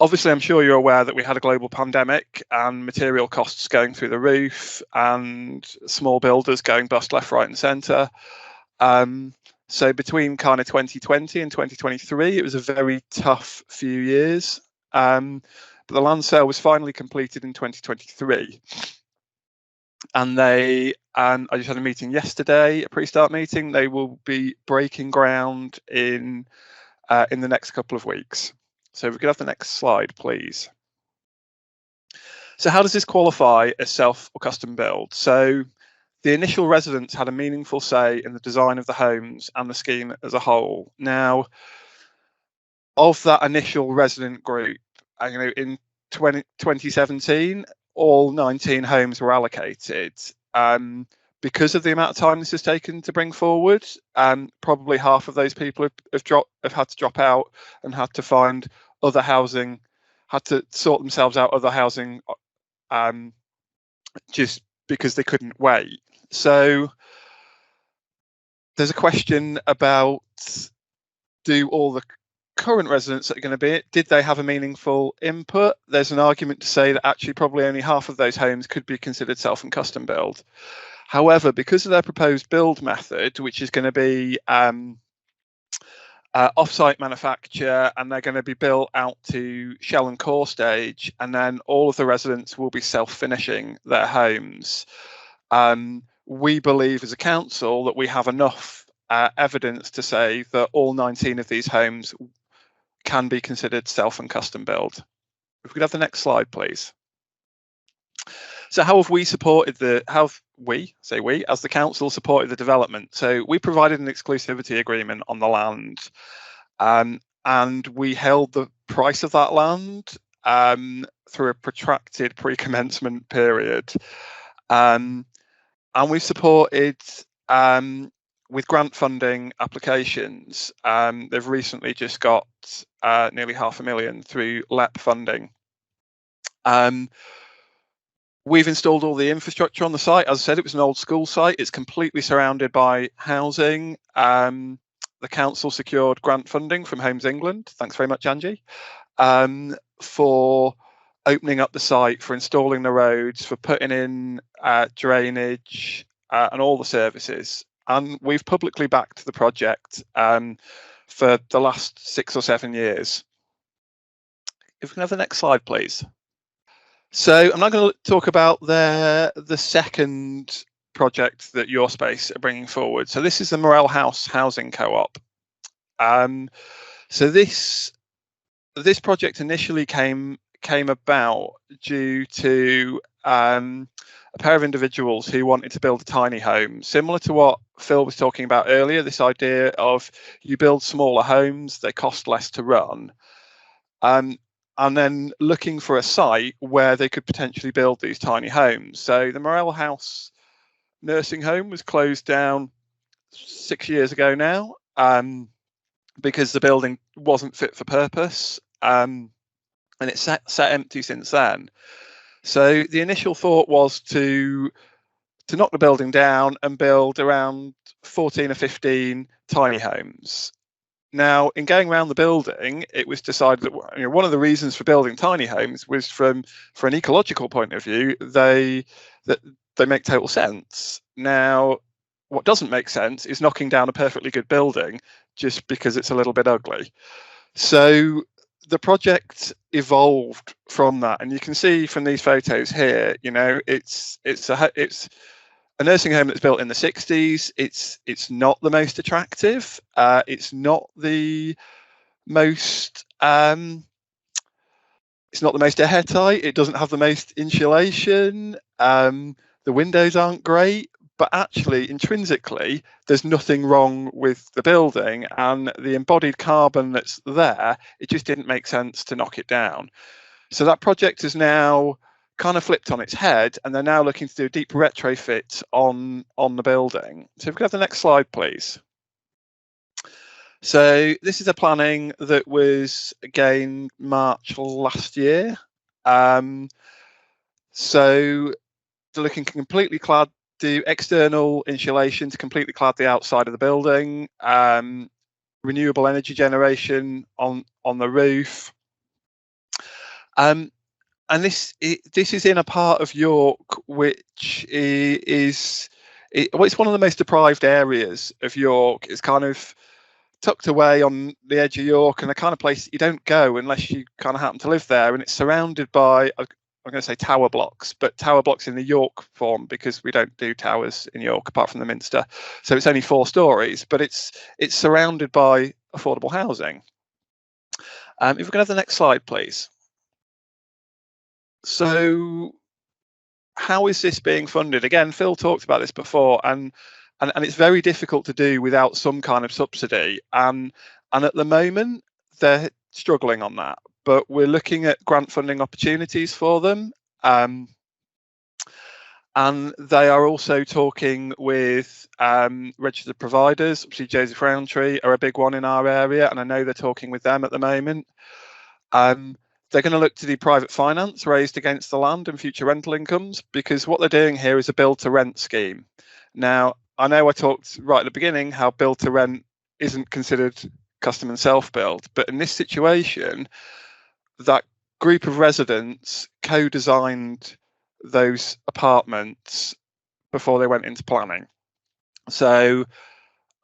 Obviously, I'm sure you're aware that we had a global pandemic and material costs going through the roof and small builders going bust left, right and centre. So between kind of 2020 and 2023, it was a very tough few years. But the land sale was finally completed in 2023. And I just had a meeting yesterday, a pre-start meeting. They will be breaking ground in the next couple of weeks. So if we could have the next slide, please. So how does this qualify as self or custom build? So the initial residents had a meaningful say in the design of the homes and the scheme as a whole. Now, of that initial resident group, in 2017, all 19 homes were allocated. Because of the amount of time this has taken to bring forward, probably half of those people have had to drop out and had to find other housing, had to sort themselves out other housing, just because they couldn't wait. So there's a question about, do all the current residents that are going to be it, did they have a meaningful input? There's an argument to say that actually probably only half of those homes could be considered self and custom build. However, because of their proposed build method, which is going to be off-site manufacture, and they're going to be built out to shell and core stage, and then all of the residents will be self-finishing their homes. We believe as a council that we have enough evidence to say that all 19 of these homes can be considered self and custom build. If we could have the next slide, please. So how have we supported as the council supported the development? So we provided an exclusivity agreement on the land, and we held the price of that land through a protracted pre-commencement period. And we've supported with grant funding applications. They've recently just got nearly $500,000 through WLP funding. We've installed all the infrastructure on the site. As I said, it was an old school site. It's completely surrounded by housing. The council secured grant funding from Homes England. Thanks very much, Angie, for opening up the site, for installing the roads, for putting in drainage and all the services. And we've publicly backed the project for the last 6 or 7 years. If we can have the next slide, please. So I'm now going to talk about the second project that Your Space are bringing forward. So this is the Morel House Housing Co-op. So this project initially came about due to a pair of individuals who wanted to build a tiny home, similar to what Phil was talking about earlier, this idea of you build smaller homes, they cost less to run. And then looking for a site where they could potentially build these tiny homes. So the Morel House nursing home was closed down 6 years ago now, because the building wasn't fit for purpose, and it's sat empty since then. So the initial thought was to knock the building down and build around 14 or 15 tiny homes. Now, in going around the building, it was decided that one of the reasons for building tiny homes was for an ecological point of view, they make total sense. Now, what doesn't make sense is knocking down a perfectly good building just because it's a little bit ugly. So the project evolved from that, and you can see from these photos here, it's a nursing home that's built in the 60s. It's not the most attractive. It's not the most airtight. It doesn't have the most insulation. The windows aren't great, but actually intrinsically there's nothing wrong with the building, and the embodied carbon that's there, it just didn't make sense to knock it down. So that project is now kind of flipped on its head, and they're now looking to do a deep retrofit on the building. So if we go to the next slide, please. So this is a planning that was again March last year. So they're looking completely clad, do external insulation to completely clad the outside of the building, renewable energy generation on the roof. And this is in a part of York which is well, it's one of the most deprived areas of York. It's kind of tucked away on the edge of York, and the kind of place that you don't go unless you kind of happen to live there. And it's surrounded by, I'm going to say tower blocks, but tower blocks in the York form, because we don't do towers in York apart from the Minster. So it's only 4 stories, but it's surrounded by affordable housing. If we can have the next slide, please. So how is this being funded? Again, Phil talked about this before, and it's very difficult to do without some kind of subsidy. And at the moment, they're struggling on that. But we're looking at grant funding opportunities for them. And they are also talking with registered providers. Obviously, Joseph Rowntree are a big one in our area, and I know they're talking with them at the moment. They're going to look to do private finance raised against the land and future rental incomes, because what they're doing here is a build to rent scheme. Now, I know I talked right at the beginning how build to rent isn't considered custom and self-build, but in this situation, that group of residents co-designed those apartments before they went into planning. So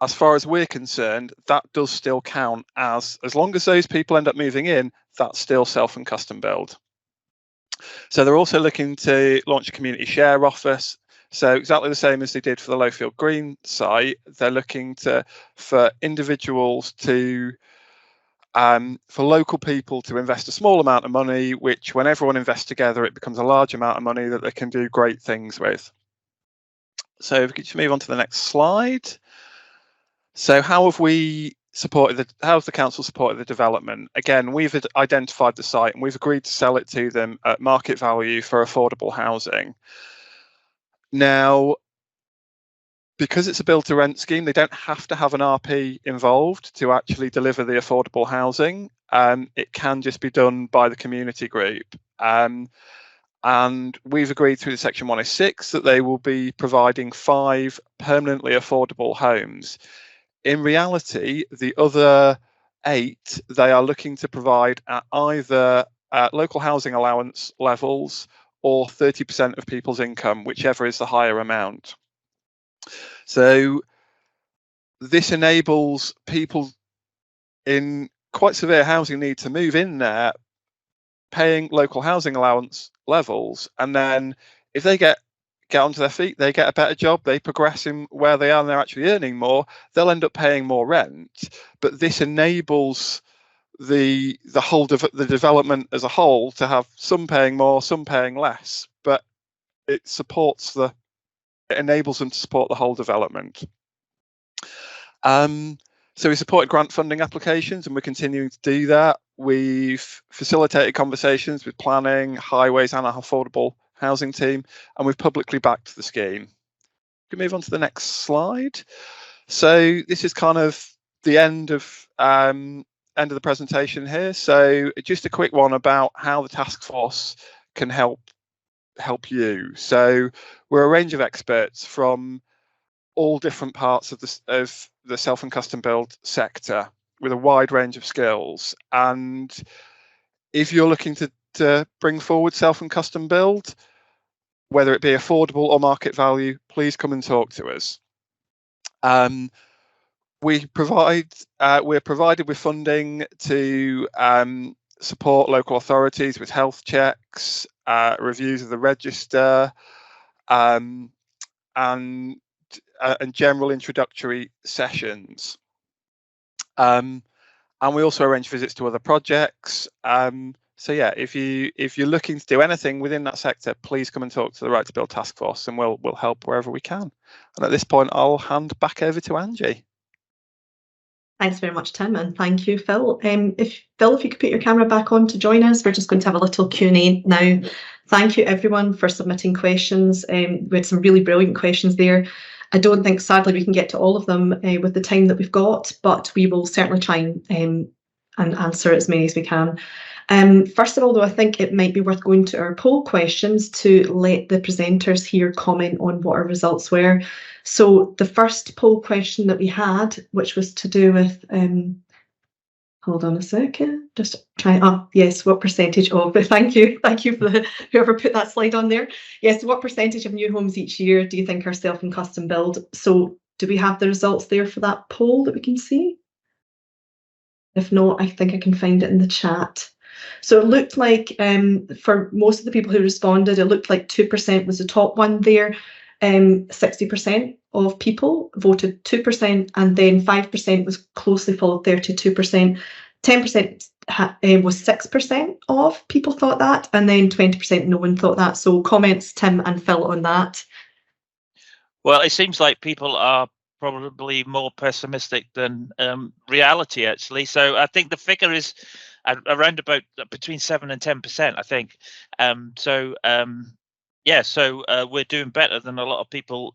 as far as we're concerned, that does still count as long as those people end up moving in, that's still self and custom build. So they're also looking to launch a community share office. So exactly the same as they did for the Lowfield Green site, they're looking for individuals to, for local people to invest a small amount of money, which when everyone invests together, it becomes a large amount of money that they can do great things with. So if we could just move on to the next slide. So how have we supported how has the council supported the development? Again, we've identified the site and we've agreed to sell it to them at market value for affordable housing. Now, because it's a build to rent scheme, they don't have to have an RP involved to actually deliver the affordable housing. It can just be done by the community group. And we've agreed through the Section 106 that they will be providing 5 permanently affordable homes. In reality, the other 8 they are looking to provide at either local housing allowance levels or 30% of people's income, whichever is the higher amount. So this enables people in quite severe housing need to move in there, paying local housing allowance levels, and then if they get onto their feet, they get a better job, they progress in where they are and they're actually earning more, they'll end up paying more rent. But this enables the development as a whole to have some paying more, some paying less, but it enables them to support the whole development. So we supported grant funding applications and we're continuing to do that. We've facilitated conversations with planning, highways and our affordable housing team, and we've publicly backed the scheme. We can move on to the next slide. So this is kind of the end of the presentation here. So just a quick one about how the task force can help you. So we're a range of experts from all different parts of the self and custom build sector with a wide range of skills. And if you're looking to bring forward self and custom build, whether it be affordable or market value, please come and talk to us. We're provided with funding to support local authorities with health checks, reviews of the register, and general introductory sessions. And we also arrange visits to other projects. So yeah, if you're looking to do anything within that sector, please come and talk to the Right to Build Task Force, and we'll help wherever we can. And at this point, I'll hand back over to Angie. Thanks very much, Tim, and thank you, Phil. If you could put your camera back on to join us, we're just going to have a little Q&A now. Thank you, everyone, for submitting questions. We had some really brilliant questions there. I don't think, sadly, we can get to all of them with the time that we've got, but we will certainly try and answer as many as we can. First of all, though, I think it might be worth going to our poll questions to let the presenters here comment on what our results were. So the first poll question that we had, which was to do with, hold on a second, just try, yes, what percentage of, thank you for whoever put that slide on there. Yes, what percentage of new homes each year do you think are self and custom build? So do we have the results there for that poll that we can see? If not, I think I can find it in the chat. So it looked like for most of the people who responded, it looked like 2% was the top one there. 60% of people voted 2%, and then 5% was closely followed, 32%. 10% was 6% of people thought that, and then 20% no one thought that. So comments, Tim and Phil, on that. Well, it seems like people are probably more pessimistic than reality, actually. So I think the figure is around about between 7 and 10%, I think. Yeah, so we're doing better than a lot of people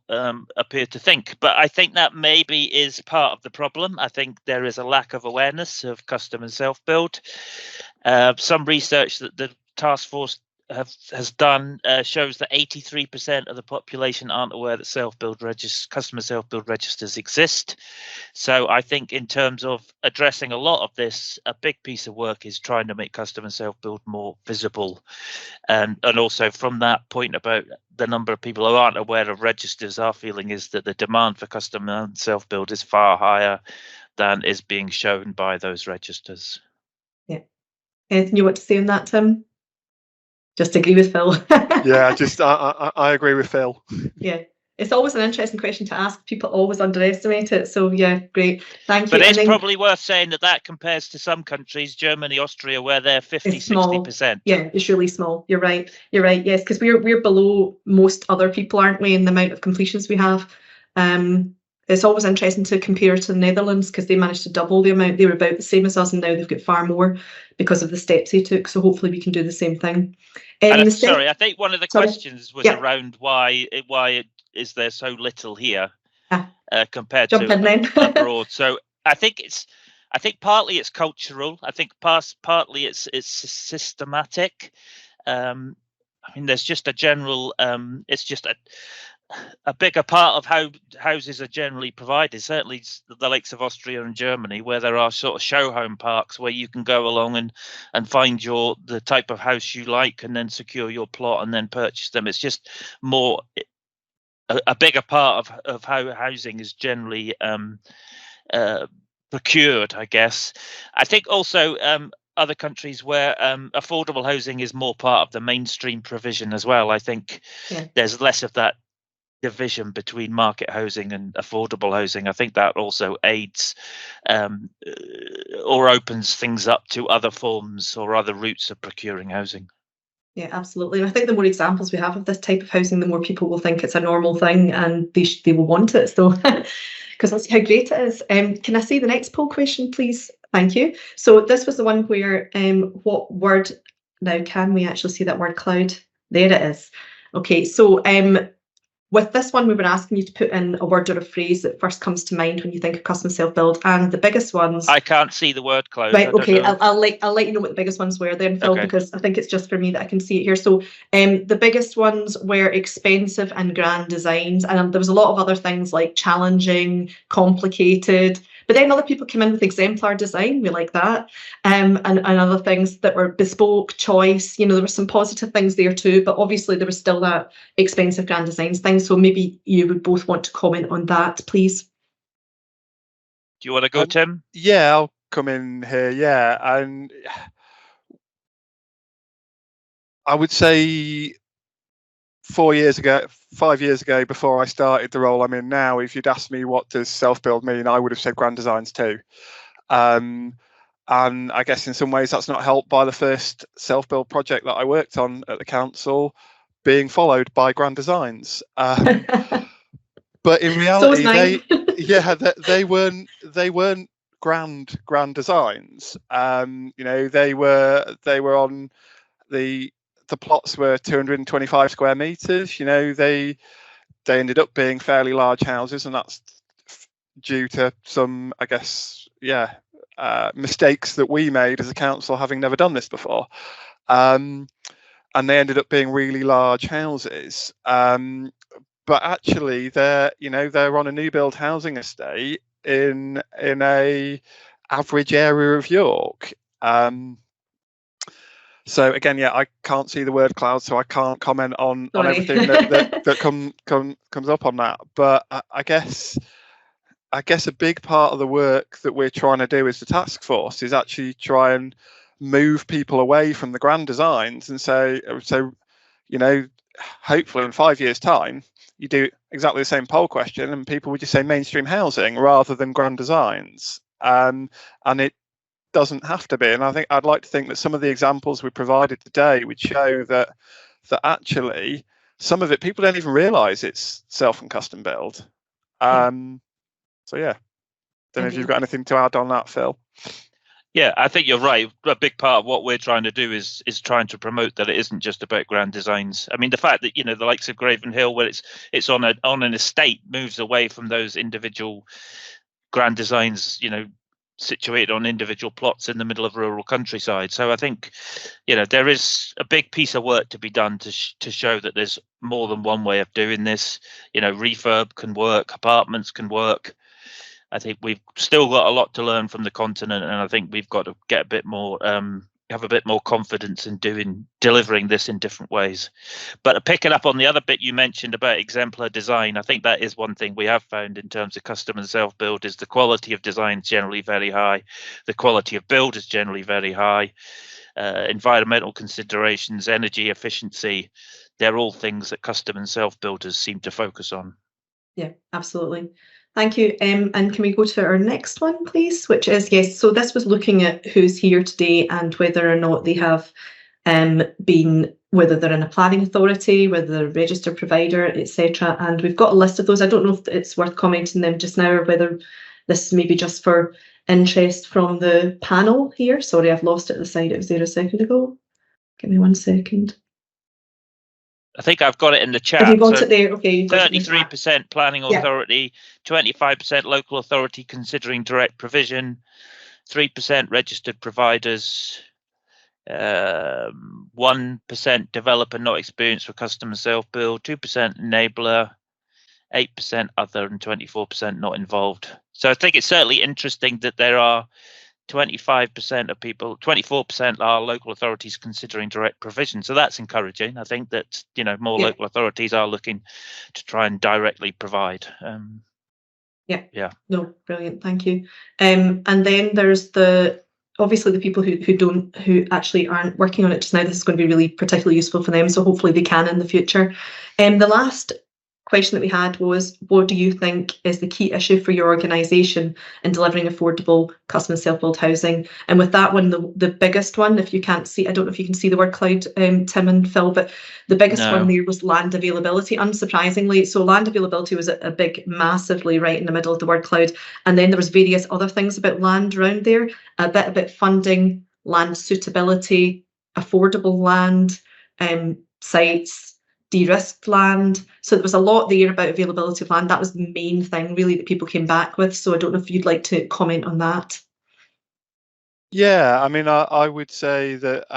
appear to think. But I think that maybe is part of the problem. I think there is a lack of awareness of custom and self-build. Some research that the task force has done shows that 83% of the population aren't aware that customer self-build registers exist. So I think in terms of addressing a lot of this, a big piece of work is trying to make custom and self-build more visible. And also from that point about the number of people who aren't aware of registers, our feeling is that the demand for custom and self-build is far higher than is being shown by those registers. Yeah. Anything you want to say on that, Tim? Just agree with Phil. Yeah, I agree with Phil. Yeah, it's always an interesting question to ask. People always underestimate it. So yeah, great. Thank you. But it's probably worth saying that compares to some countries, Germany, Austria, where they're 50-60%. Yeah, it's really small. You're right. Yes, because we're below most other people, aren't we, in the amount of completions we have. It's always interesting to compare to the Netherlands because they managed to double the amount. They were about the same as us, and now they've got far more because of the steps they took. So hopefully we can do the same thing. Sorry, I think one of the questions was around why is there so little here compared to abroad. So I think partly it's cultural. I think partly it's systematic. I mean, there's just a general. It's just a bigger part of how houses are generally provided, certainly the likes of Austria and Germany, where there are sort of show home parks where you can go along and find the type of house you like and then secure your plot and then purchase them. It's just more a bigger part of how housing is generally procured, I guess. I think also other countries where affordable housing is more part of the mainstream provision as well. I think there's less of that division between market housing and affordable housing. I think that also aids or opens things up to other forms or other routes of procuring housing. Yeah, absolutely. I think the more examples we have of this type of housing, the more people will think it's a normal thing and they will want it. So, because that's how great it is. Can I see the next poll question, please? Thank you. So this was the one where what word, now can we actually see that word cloud? There it is. Okay, so with this one, we were asking you to put in a word or a phrase that first comes to mind when you think of custom self-build, and the biggest ones. I can't see the word cloud. Right. Okay. I'll let you know what the biggest ones were then, Phil, because I think it's just for me that I can see it here. So, the biggest ones were expensive and grand designs, and there was a lot of other things like challenging, complicated. But then other people came in with exemplar design. We like that, and other things that were bespoke, choice. You know, there were some positive things there too, but obviously there was still that expensive grand designs thing. So maybe you would both want to comment on that, please. Do you want to go, Tim? Yeah, I'll come in here. Yeah, and I would say 5 years ago, before I started the role I'm in now, if you'd asked me what does self-build mean, I would have said grand designs too. And And I guess in some ways that's not helped by the first self-build project that I worked on at the council being followed by grand designs. But in reality, they weren't grand designs. They were on the plots were 225 square meters. They ended up being fairly large houses, and that's due to some, I guess, mistakes that we made as a council, having never done this before. And they ended up being really large houses. But actually, they're on a new build housing estate in a average area of York. So again, I can't see the word cloud, so I can't comment on everything that comes up on that. But I guess a big part of the work that we're trying to do as the task force is actually try and move people away from the grand designs and say, hopefully in 5 years' time, you do exactly the same poll question and people would just say mainstream housing rather than grand designs. And it doesn't have to be. And I think I'd like to think that some of the examples we provided today would show that actually some of it people don't even realise it's self and custom build. So yeah, don't know if you've got anything to add on that, Phil. Yeah, I think you're right. A big part of what we're trying to do is trying to promote that it isn't just about grand designs. I mean, the fact that the likes of Graven Hill, where it's on an estate, moves away from those individual grand designs, situated on individual plots in the middle of rural countryside. So I think, there is a big piece of work to be done to show that there's more than one way of doing this. Refurb can work, apartments can work. I think we've still got a lot to learn from the continent, and I think we've got to get a bit more, have a bit more confidence in delivering this in different ways. But picking up on the other bit you mentioned about exemplar design, I think that is one thing we have found in terms of custom and self-build is the quality of design is generally very high. The quality of build is generally very high. Environmental considerations, energy efficiency, they're all things that custom and self-builders seem to focus on. Yeah, absolutely. Thank you. And can we go to our next one, please? Which is, yes, so this was looking at who's here today and whether or not they have whether they're in a planning authority, whether they're a registered provider, etc. And we've got a list of those. I don't know if it's worth commenting them just now or whether this may be just for interest from the panel here. Sorry, I've lost it at the side. It was there a second ago. Give me 1 second. I think I've got it in the chat. Have you got it there? Okay. 33% planning authority, 25% local authority considering direct provision, 3% registered providers, 1% developer not experienced for custom self-build, 2% enabler, 8% other, and 24% not involved. So I think it's certainly interesting that there are 25% of people, 24% are local authorities considering direct provision. So that's encouraging. I think that, more local authorities are looking to try and directly provide. No, brilliant. Thank you. And then there's obviously the people who actually aren't working on it just now. This is going to be really particularly useful for them. So hopefully they can in the future. The last question that we had was, what do you think is the key issue for your organisation in delivering affordable custom self-build housing? And with that one, the biggest one, if you can't see, I don't know if you can see the word cloud, Tim and Phil, but the biggest one there was land availability, unsurprisingly. So land availability was a big, massively right in the middle of the word cloud. And then there was various other things about land around there, a bit about funding, land suitability, affordable land, sites, de-risked land. So there was a lot there about availability of land. That was the main thing really that people came back with. So I don't know if you'd like to comment on that. Yeah, I mean, I would say that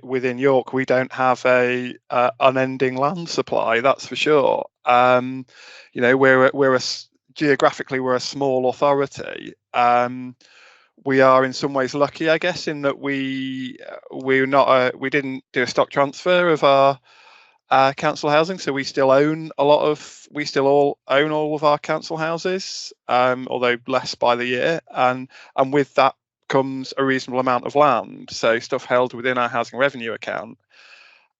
within York we don't have a unending land supply. That's for sure. Geographically we're a small authority. We are in some ways lucky, I guess, in that we didn't do a stock transfer of our council housing, so we still all own all of our council houses, although less by the year, and with that comes a reasonable amount of land, so stuff held within our housing revenue account.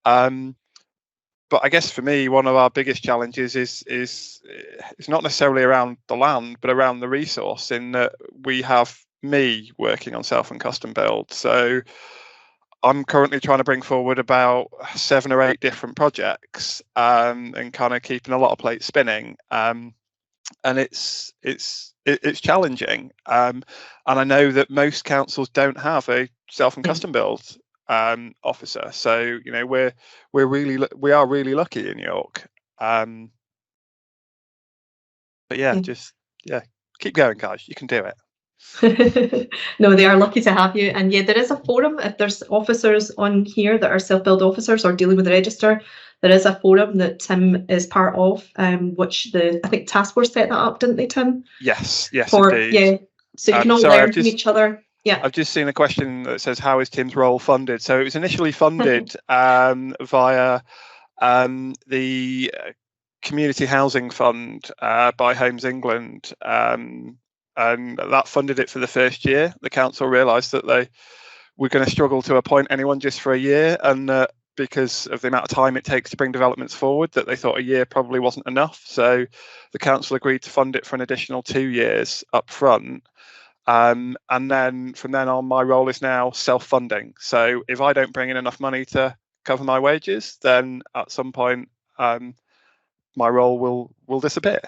But I guess for me, one of our biggest challenges is not necessarily around the land, but around the resource, in that we have me working on self and custom build. So I'm currently trying to bring forward about 7 or 8 different projects, and kind of keeping a lot of plates spinning. And it's challenging. And I know that most councils don't have a self and custom build officer. So we are really lucky in York. But just keep going, guys. You can do it. No, they are lucky to have you. And yeah, there is a forum. If there's officers on here that are self-build officers or dealing with the register, there is a forum that Tim is part of, which I think Task Force set that up, didn't they, Tim? Yes, indeed. Yeah, so you can all learn from each other. Yeah, I've just seen a question that says, how is Tim's role funded? So it was initially funded via the Community Housing Fund by Homes England. And that funded it for the first year. The council realised that they were going to struggle to appoint anyone just for a year, and because of the amount of time it takes to bring developments forward, that they thought a year probably wasn't enough. So the council agreed to fund it for an additional 2 years up front. And then from then on, my role is now self-funding. So if I don't bring in enough money to cover my wages, then at some point my role will disappear.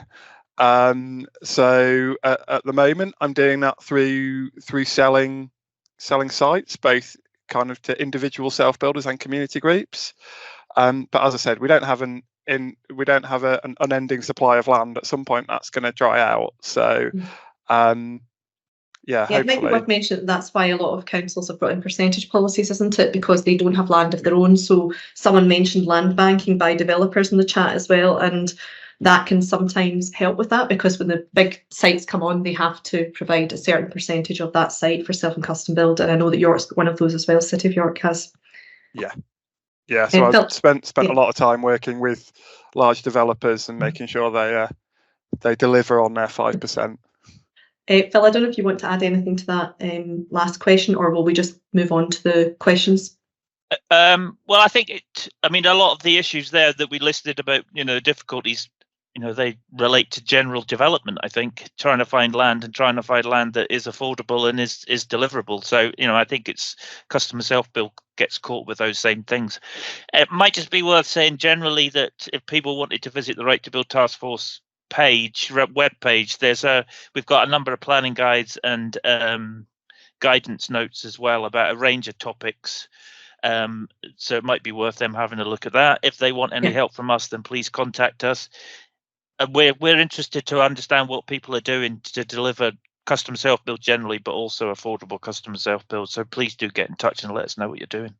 So at the moment, I'm doing that through selling sites, both kind of to individual self builders and community groups. But as I said, we don't have an unending supply of land. At some point, that's going to dry out. So hopefully. It might be worth mentioning that's why a lot of councils have brought in percentage policies, isn't it? Because they don't have land of their own. So someone mentioned land banking by developers in the chat as well, and that can sometimes help with that, because when the big sites come on, they have to provide a certain percentage of that site for self and custom build. And I know that York's one of those as well. City of York has. Yeah. So I've spent a lot of time working with large developers and making sure they deliver on their 5%. Phil, I don't know if you want to add anything to that last question, or will we just move on to the questions? Well, I think a lot of the issues there that we listed about, difficulties, they relate to general development. I think trying to find land that is affordable and is deliverable. So, I think it's customer self-build gets caught with those same things. It might just be worth saying generally that if people wanted to visit the Right to Build Task Force web page, we've got a number of planning guides and guidance notes as well about a range of topics. So it might be worth them having a look at that. If they want any help from us, then please contact us. We're interested to understand what people are doing to deliver custom self-build generally, but also affordable custom self-build. So please do get in touch and let us know what you're doing.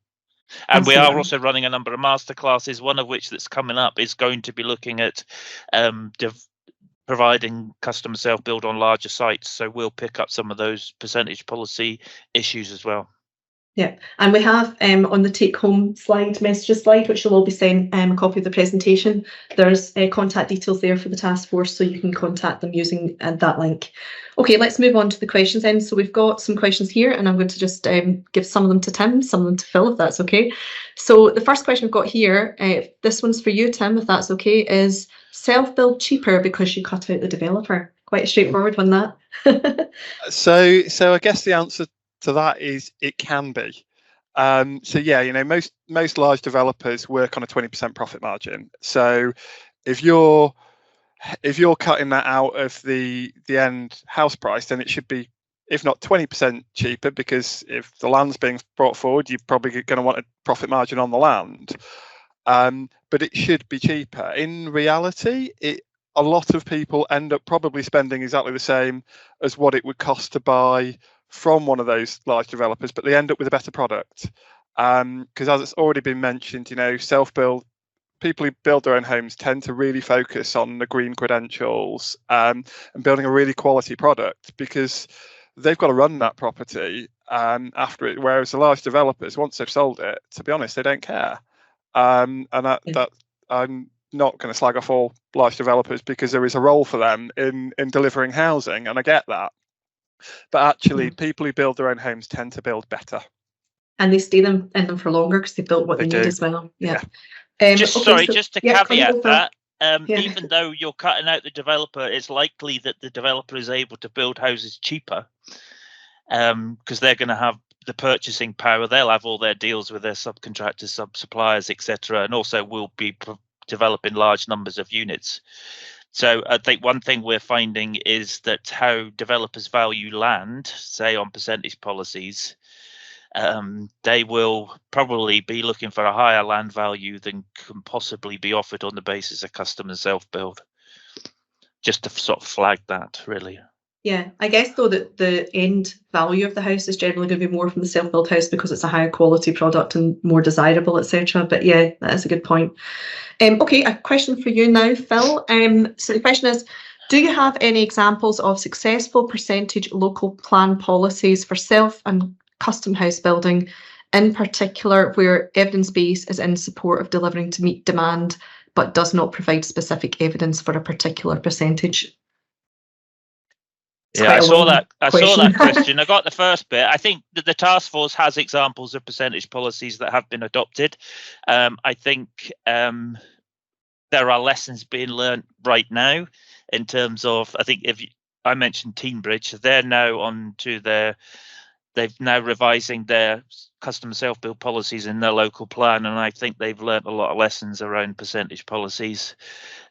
And Absolutely. We are also running a number of masterclasses, one of which that's coming up is going to be looking at providing custom self-build on larger sites. So we'll pick up some of those percentage policy issues as well. Yeah, and we have on the take-home messages slide, which you'll all be sent a copy of the presentation. There's contact details there for the task force, so you can contact them using that link. Okay, let's move on to the questions then. So we've got some questions here, and I'm going to just give some of them to Tim, some of them to Phil, if that's okay. So the first question we've got here, this one's for you, Tim, if that's okay, is self-build cheaper because you cut out the developer? Quite a straightforward one, that. So I guess the answer to that is it can be. Most large developers work on a 20% profit margin. So if you're cutting that out of the end house price, then it should be, if not 20% cheaper, because if the land's being brought forward, you're probably going to want a profit margin on the land. But it should be cheaper. In reality, a lot of people end up probably spending exactly the same as what it would cost to buy from one of those large developers, but they end up with a better product. Because as it's already been mentioned, self-build, people who build their own homes tend to really focus on the green credentials and building a really quality product, because they've got to run that property after it. Whereas the large developers, once they've sold it, to be honest, they don't care. And that I'm not going to slag off all large developers, because there is a role for them in delivering housing, and I get that. But actually, people who build their own homes tend to build better. And they stay in them for longer because they built what they need as well. Yeah. Just to caveat that, even though you're cutting out the developer, it's likely that the developer is able to build houses cheaper. because they're going to have the purchasing power. They'll have all their deals with their subcontractors, sub-suppliers, etc., and also will be developing large numbers of units. So I think one thing we're finding is that how developers value land, say on percentage policies, they will probably be looking for a higher land value than can possibly be offered on the basis of custom and self-build. Just to sort of flag that, really. Yeah, I guess though that the end value of the house is generally going to be more from the self-built house because it's a higher quality product and more desirable, etc. But yeah, that is a good point. Okay, a question for you now, Phil. So the question is, do you have any examples of successful percentage local plan policies for self and custom house building, in particular where evidence base is in support of delivering to meet demand, but does not provide specific evidence for a particular percentage? Yeah, I saw that question. I got the first bit. I think that the task force has examples of percentage policies that have been adopted. I think there are lessons being learned right now in terms of, I think I mentioned Teambridge, they're now they've now revising their custom self-build policies in their local plan, and I think they've learned a lot of lessons around percentage policies.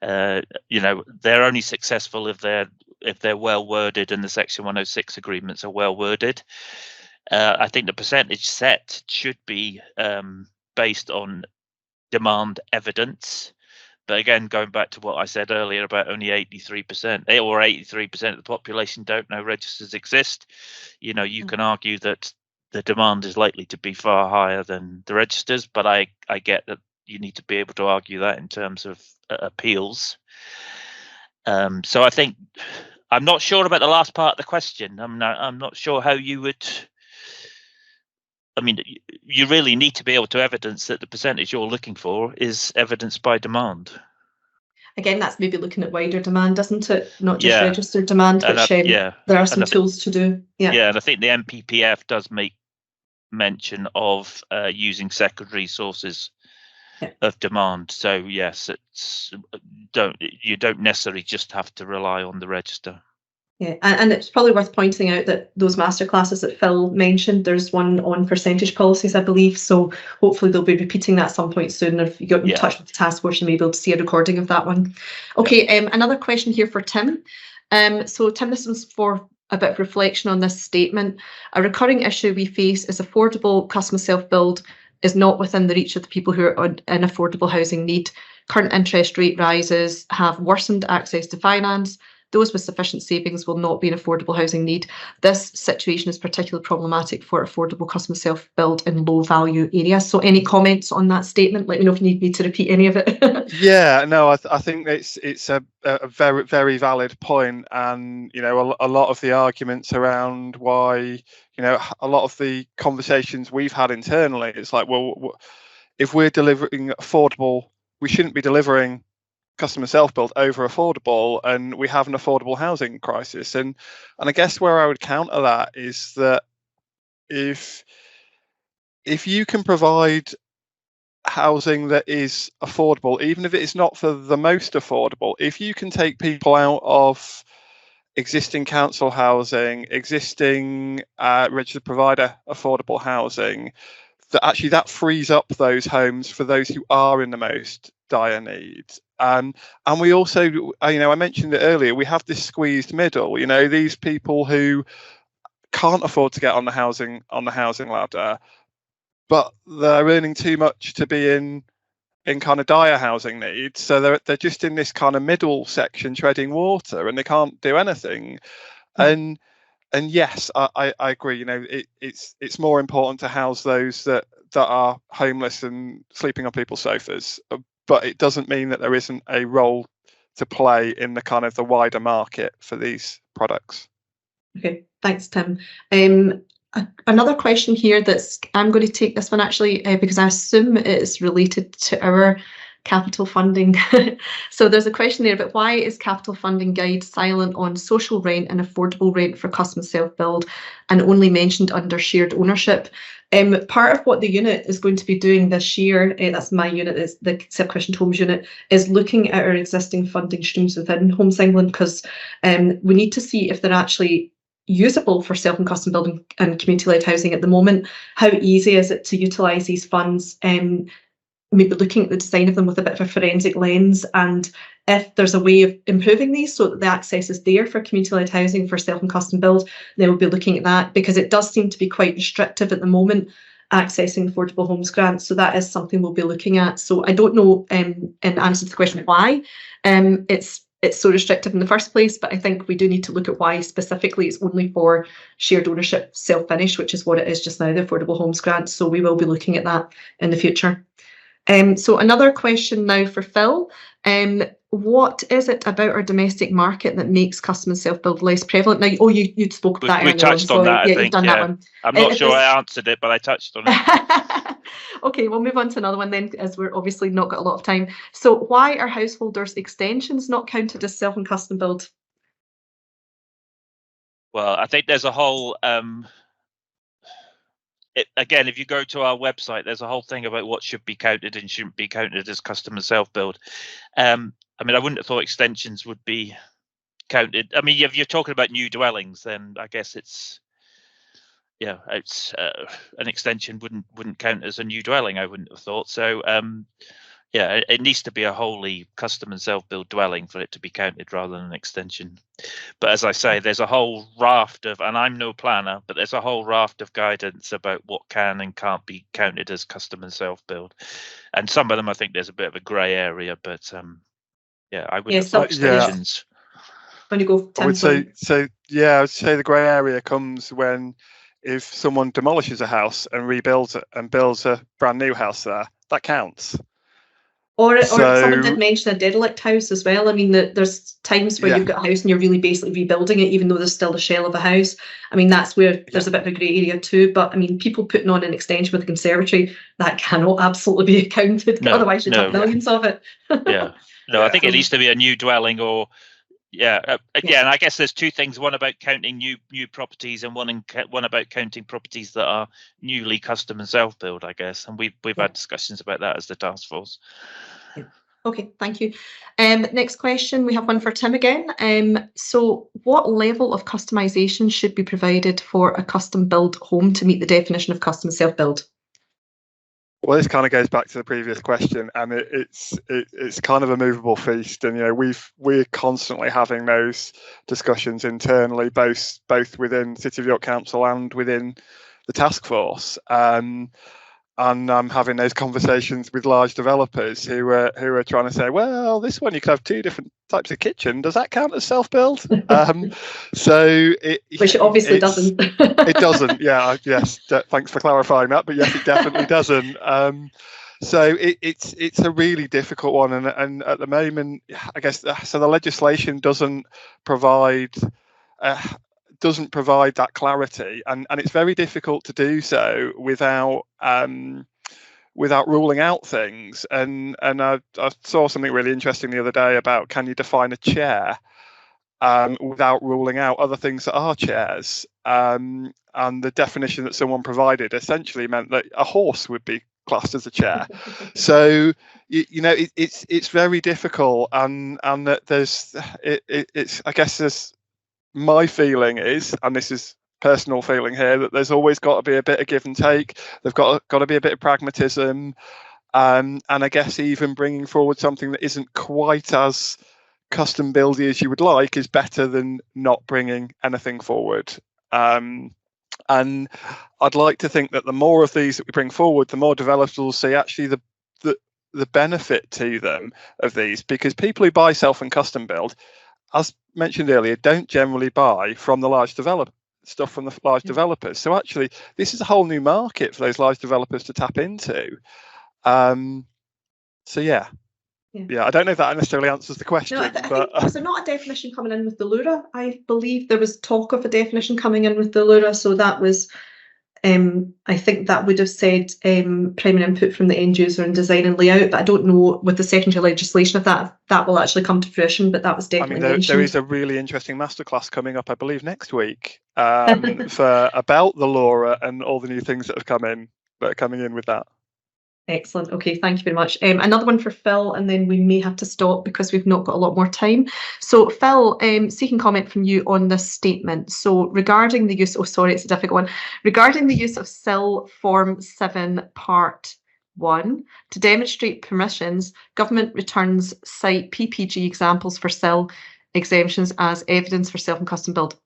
They're only successful if they're well worded and the Section 106 agreements are well worded. I think the percentage set should be based on demand evidence. But again, going back to what I said earlier about only 83% or 83% of the population don't know registers exist, you can argue that the demand is likely to be far higher than the registers. But I get that you need to be able to argue that in terms of appeals. So I think I'm not sure about the last part of the question. I'm not sure how you would. I mean, you really need to be able to evidence that the percentage you're looking for is evidenced by demand. Again, that's maybe looking at wider demand, isn't it? Not just registered demand, which there are some tools to do. Yeah, and I think the MPPF does make mention of using secondary sources of demand. So yes, you don't necessarily just have to rely on the register. Yeah, and it's probably worth pointing out that those masterclasses that Phil mentioned, there's one on percentage policies, I believe. So hopefully they'll be repeating that at some point soon. If you got in touch with the task force, you may be able to see a recording of that one. Okay, another question here for Tim. So Tim, this one's for a bit of reflection on this statement. A recurring issue we face is affordable custom self-build is not within the reach of the people who are in affordable housing need. Current interest rate rises have worsened access to finance. Those with sufficient savings will not be in affordable housing need. This situation is particularly problematic for affordable custom self-build in low value areas. So any comments on that statement? Let me know if you need me to repeat any of it. Yeah, no, I think it's a very, very valid point. And, a lot of the arguments around why, a lot of the conversations we've had internally, it's like, well, if we're delivering affordable, we shouldn't be delivering custom self-build over affordable, and we have an affordable housing crisis. And I guess where I would counter that is that if you can provide housing that is affordable, even if it is not for the most affordable, if you can take people out of existing council housing, existing registered provider affordable housing, that frees up those homes for those who are in the most dire need. And we also, I mentioned it earlier, we have this squeezed middle, these people who can't afford to get on the housing ladder, but they're earning too much to be in kind of dire housing needs. So they're just in this kind of middle section treading water, and they can't do anything. And yes, I agree. It's more important to house those that are homeless and sleeping on people's sofas. But it doesn't mean that there isn't a role to play in the kind of the wider market for these products. Okay, thanks, Tim. Another question here I'm going to take this one actually because I assume it is related to our capital funding. So there's a question there about why is capital funding guide silent on social rent and affordable rent for custom self-build and only mentioned under shared ownership? Part of what the unit is going to be doing this year, that's my unit, is the self-commissioned homes unit, is looking at our existing funding streams within Homes England, because we need to see if they're actually usable for self and custom building and community-led housing at the moment? How easy is it to utilise these funds? Maybe looking at the design of them with a bit of a forensic lens, and if there's a way of improving these so that the access is there for community-led housing for self and custom build, then we'll be looking at that, because it does seem to be quite restrictive at the moment, accessing affordable homes grants. So that is something we'll be looking at. So I don't know, in answer to the question why it's so restrictive in the first place, but I think we do need to look at why specifically it's only for shared ownership self-finish, which is what it is just now, the affordable homes grants. So we will be looking at that in the future. So another question now for Phil. What is it about our domestic market that makes custom and self-build less prevalent? Now, you spoke about that. We touched on that. Yeah, you've done that one. I'm not sure I answered it, but I touched on it. Okay, we'll move on to another one then, as we're obviously not got a lot of time. So why are householders' extensions not counted as self and custom build? Well, I think there's a whole again, if you go to our website, there's a whole thing about what should be counted and shouldn't be counted as custom and self-build. I mean, I wouldn't have thought extensions would be counted. I mean, if you're talking about new dwellings, then I guess it's an extension wouldn't count as a new dwelling, I wouldn't have thought. So yeah, it needs to be a wholly custom and self-build dwelling for it to be counted rather than an extension. But as I say, there's a whole raft of, and I'm no planner, but there's a whole raft of guidance about what can and can't be counted as custom and self-build. And some of them, I think there's a bit of a grey area, but yeah, I would have thought extensions. When you go, I would say the grey area comes when, if someone demolishes a house and rebuilds it and builds a brand new house there, that counts. Or someone did mention a derelict house as well. I mean, there's times where you've got a house and you're really basically rebuilding it, even though there's still a shell of a house. I mean, that's where there's a bit of a grey area too. But I mean, people putting on an extension with a conservatory, that cannot absolutely be accounted. No, otherwise you'd have millions of it. I think it needs to be a new dwelling, or again, I guess there's two things: one about counting new properties, and one about counting properties that are newly custom and self-build, I guess. And we've had discussions about that as the task force. Okay, thank you. Next question, we have one for Tim again. So what level of customization should be provided for a custom build home to meet the definition of custom self-build? Well, this kind of goes back to the previous question, and it's kind of a movable feast. And we're constantly having those discussions internally, both within City of York Council and within the task force. And I'm having those conversations with large developers who are trying to say, well, this one you could have two different types of kitchen. Does that count as self-build? Which it obviously doesn't. It doesn't. Yeah. Yes. Thanks for clarifying that. But yes, it definitely doesn't. So it's a really difficult one, and at the moment, I guess, so the legislation doesn't provide that clarity, and it's very difficult to do so without ruling out things. And I saw something really interesting the other day about, can you define a chair without ruling out other things that are chairs? And the definition that someone provided essentially meant that a horse would be classed as a chair. So it's very difficult, and that it's I guess there's, my feeling is, and this is personal feeling here, that there's always got to be a bit of give and take. There's got to be a bit of pragmatism, and I guess even bringing forward something that isn't quite as custom buildy as you would like is better than not bringing anything forward. And I'd like to think that the more of these that we bring forward, the more developers will see actually the benefit to them of these, because people who buy self and custom build, as mentioned earlier, don't generally buy from the large stuff from the large developers. So actually, this is a whole new market for those large developers to tap into. So yeah, I don't know if that necessarily answers the question. No, but was there not a definition coming in with the LURA? I believe there was talk of a definition coming in with the LURA, so that was. I think that would have said primary input from the end user in design and layout, but I don't know with the secondary legislation if that will actually come to fruition, but that was definitely mentioned. There is a really interesting masterclass coming up, I believe, next week about the LURA and all the new things that are coming in with that. Excellent. Okay, thank you very much. Another one for Phil, and then we may have to stop because we've not got a lot more time. So Phil, seeking comment from you on this statement. So regarding the use, oh sorry, it's a difficult one. Regarding the use of SIL Form 7 Part 1, to demonstrate permissions, government returns cite PPG examples for SIL exemptions as evidence for self and custom building.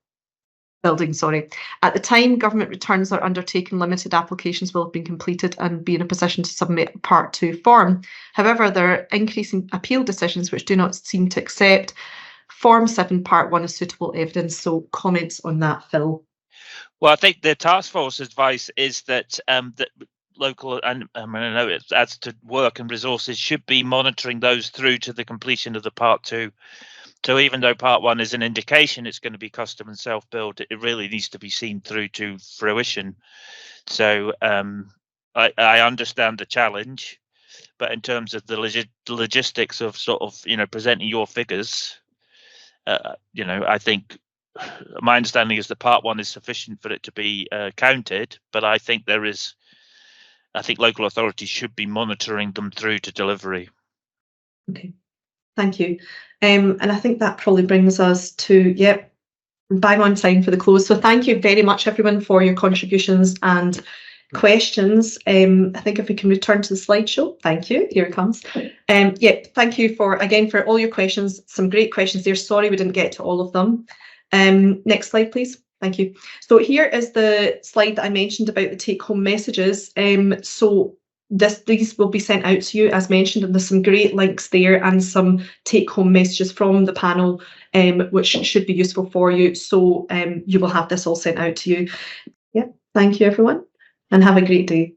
At the time government returns are undertaken, limited applications will have been completed and be in a position to submit a Part 2 form. However, there are increasing appeal decisions which do not seem to accept Form 7 Part 1 as suitable evidence. So comments on that, Phil? Well, I think the task force advice is that that local, and I know it adds to work and resources, should be monitoring those through to the completion of the Part 2. So even though Part 1 is an indication it's going to be custom and self-build, it really needs to be seen through to fruition. So I understand the challenge, but in terms of the logistics of sort of, presenting your figures, I think my understanding is that Part 1 is sufficient for it to be counted, but I think local authorities should be monitoring them through to delivery. Okay. Thank you. And I think that probably brings us to, bang on time for the close. So thank you very much, everyone, for your contributions and questions. I think if we can return to the slideshow. Thank you. Here it comes. Thank you for all your questions. Some great questions there. Sorry we didn't get to all of them. Next slide, please. Thank you. So here is the slide that I mentioned about the take-home messages. So these will be sent out to you as mentioned, and there's some great links there and some take-home messages from the panel which should be useful for you. So you will have this all sent out to you. Thank you everyone and have a great day.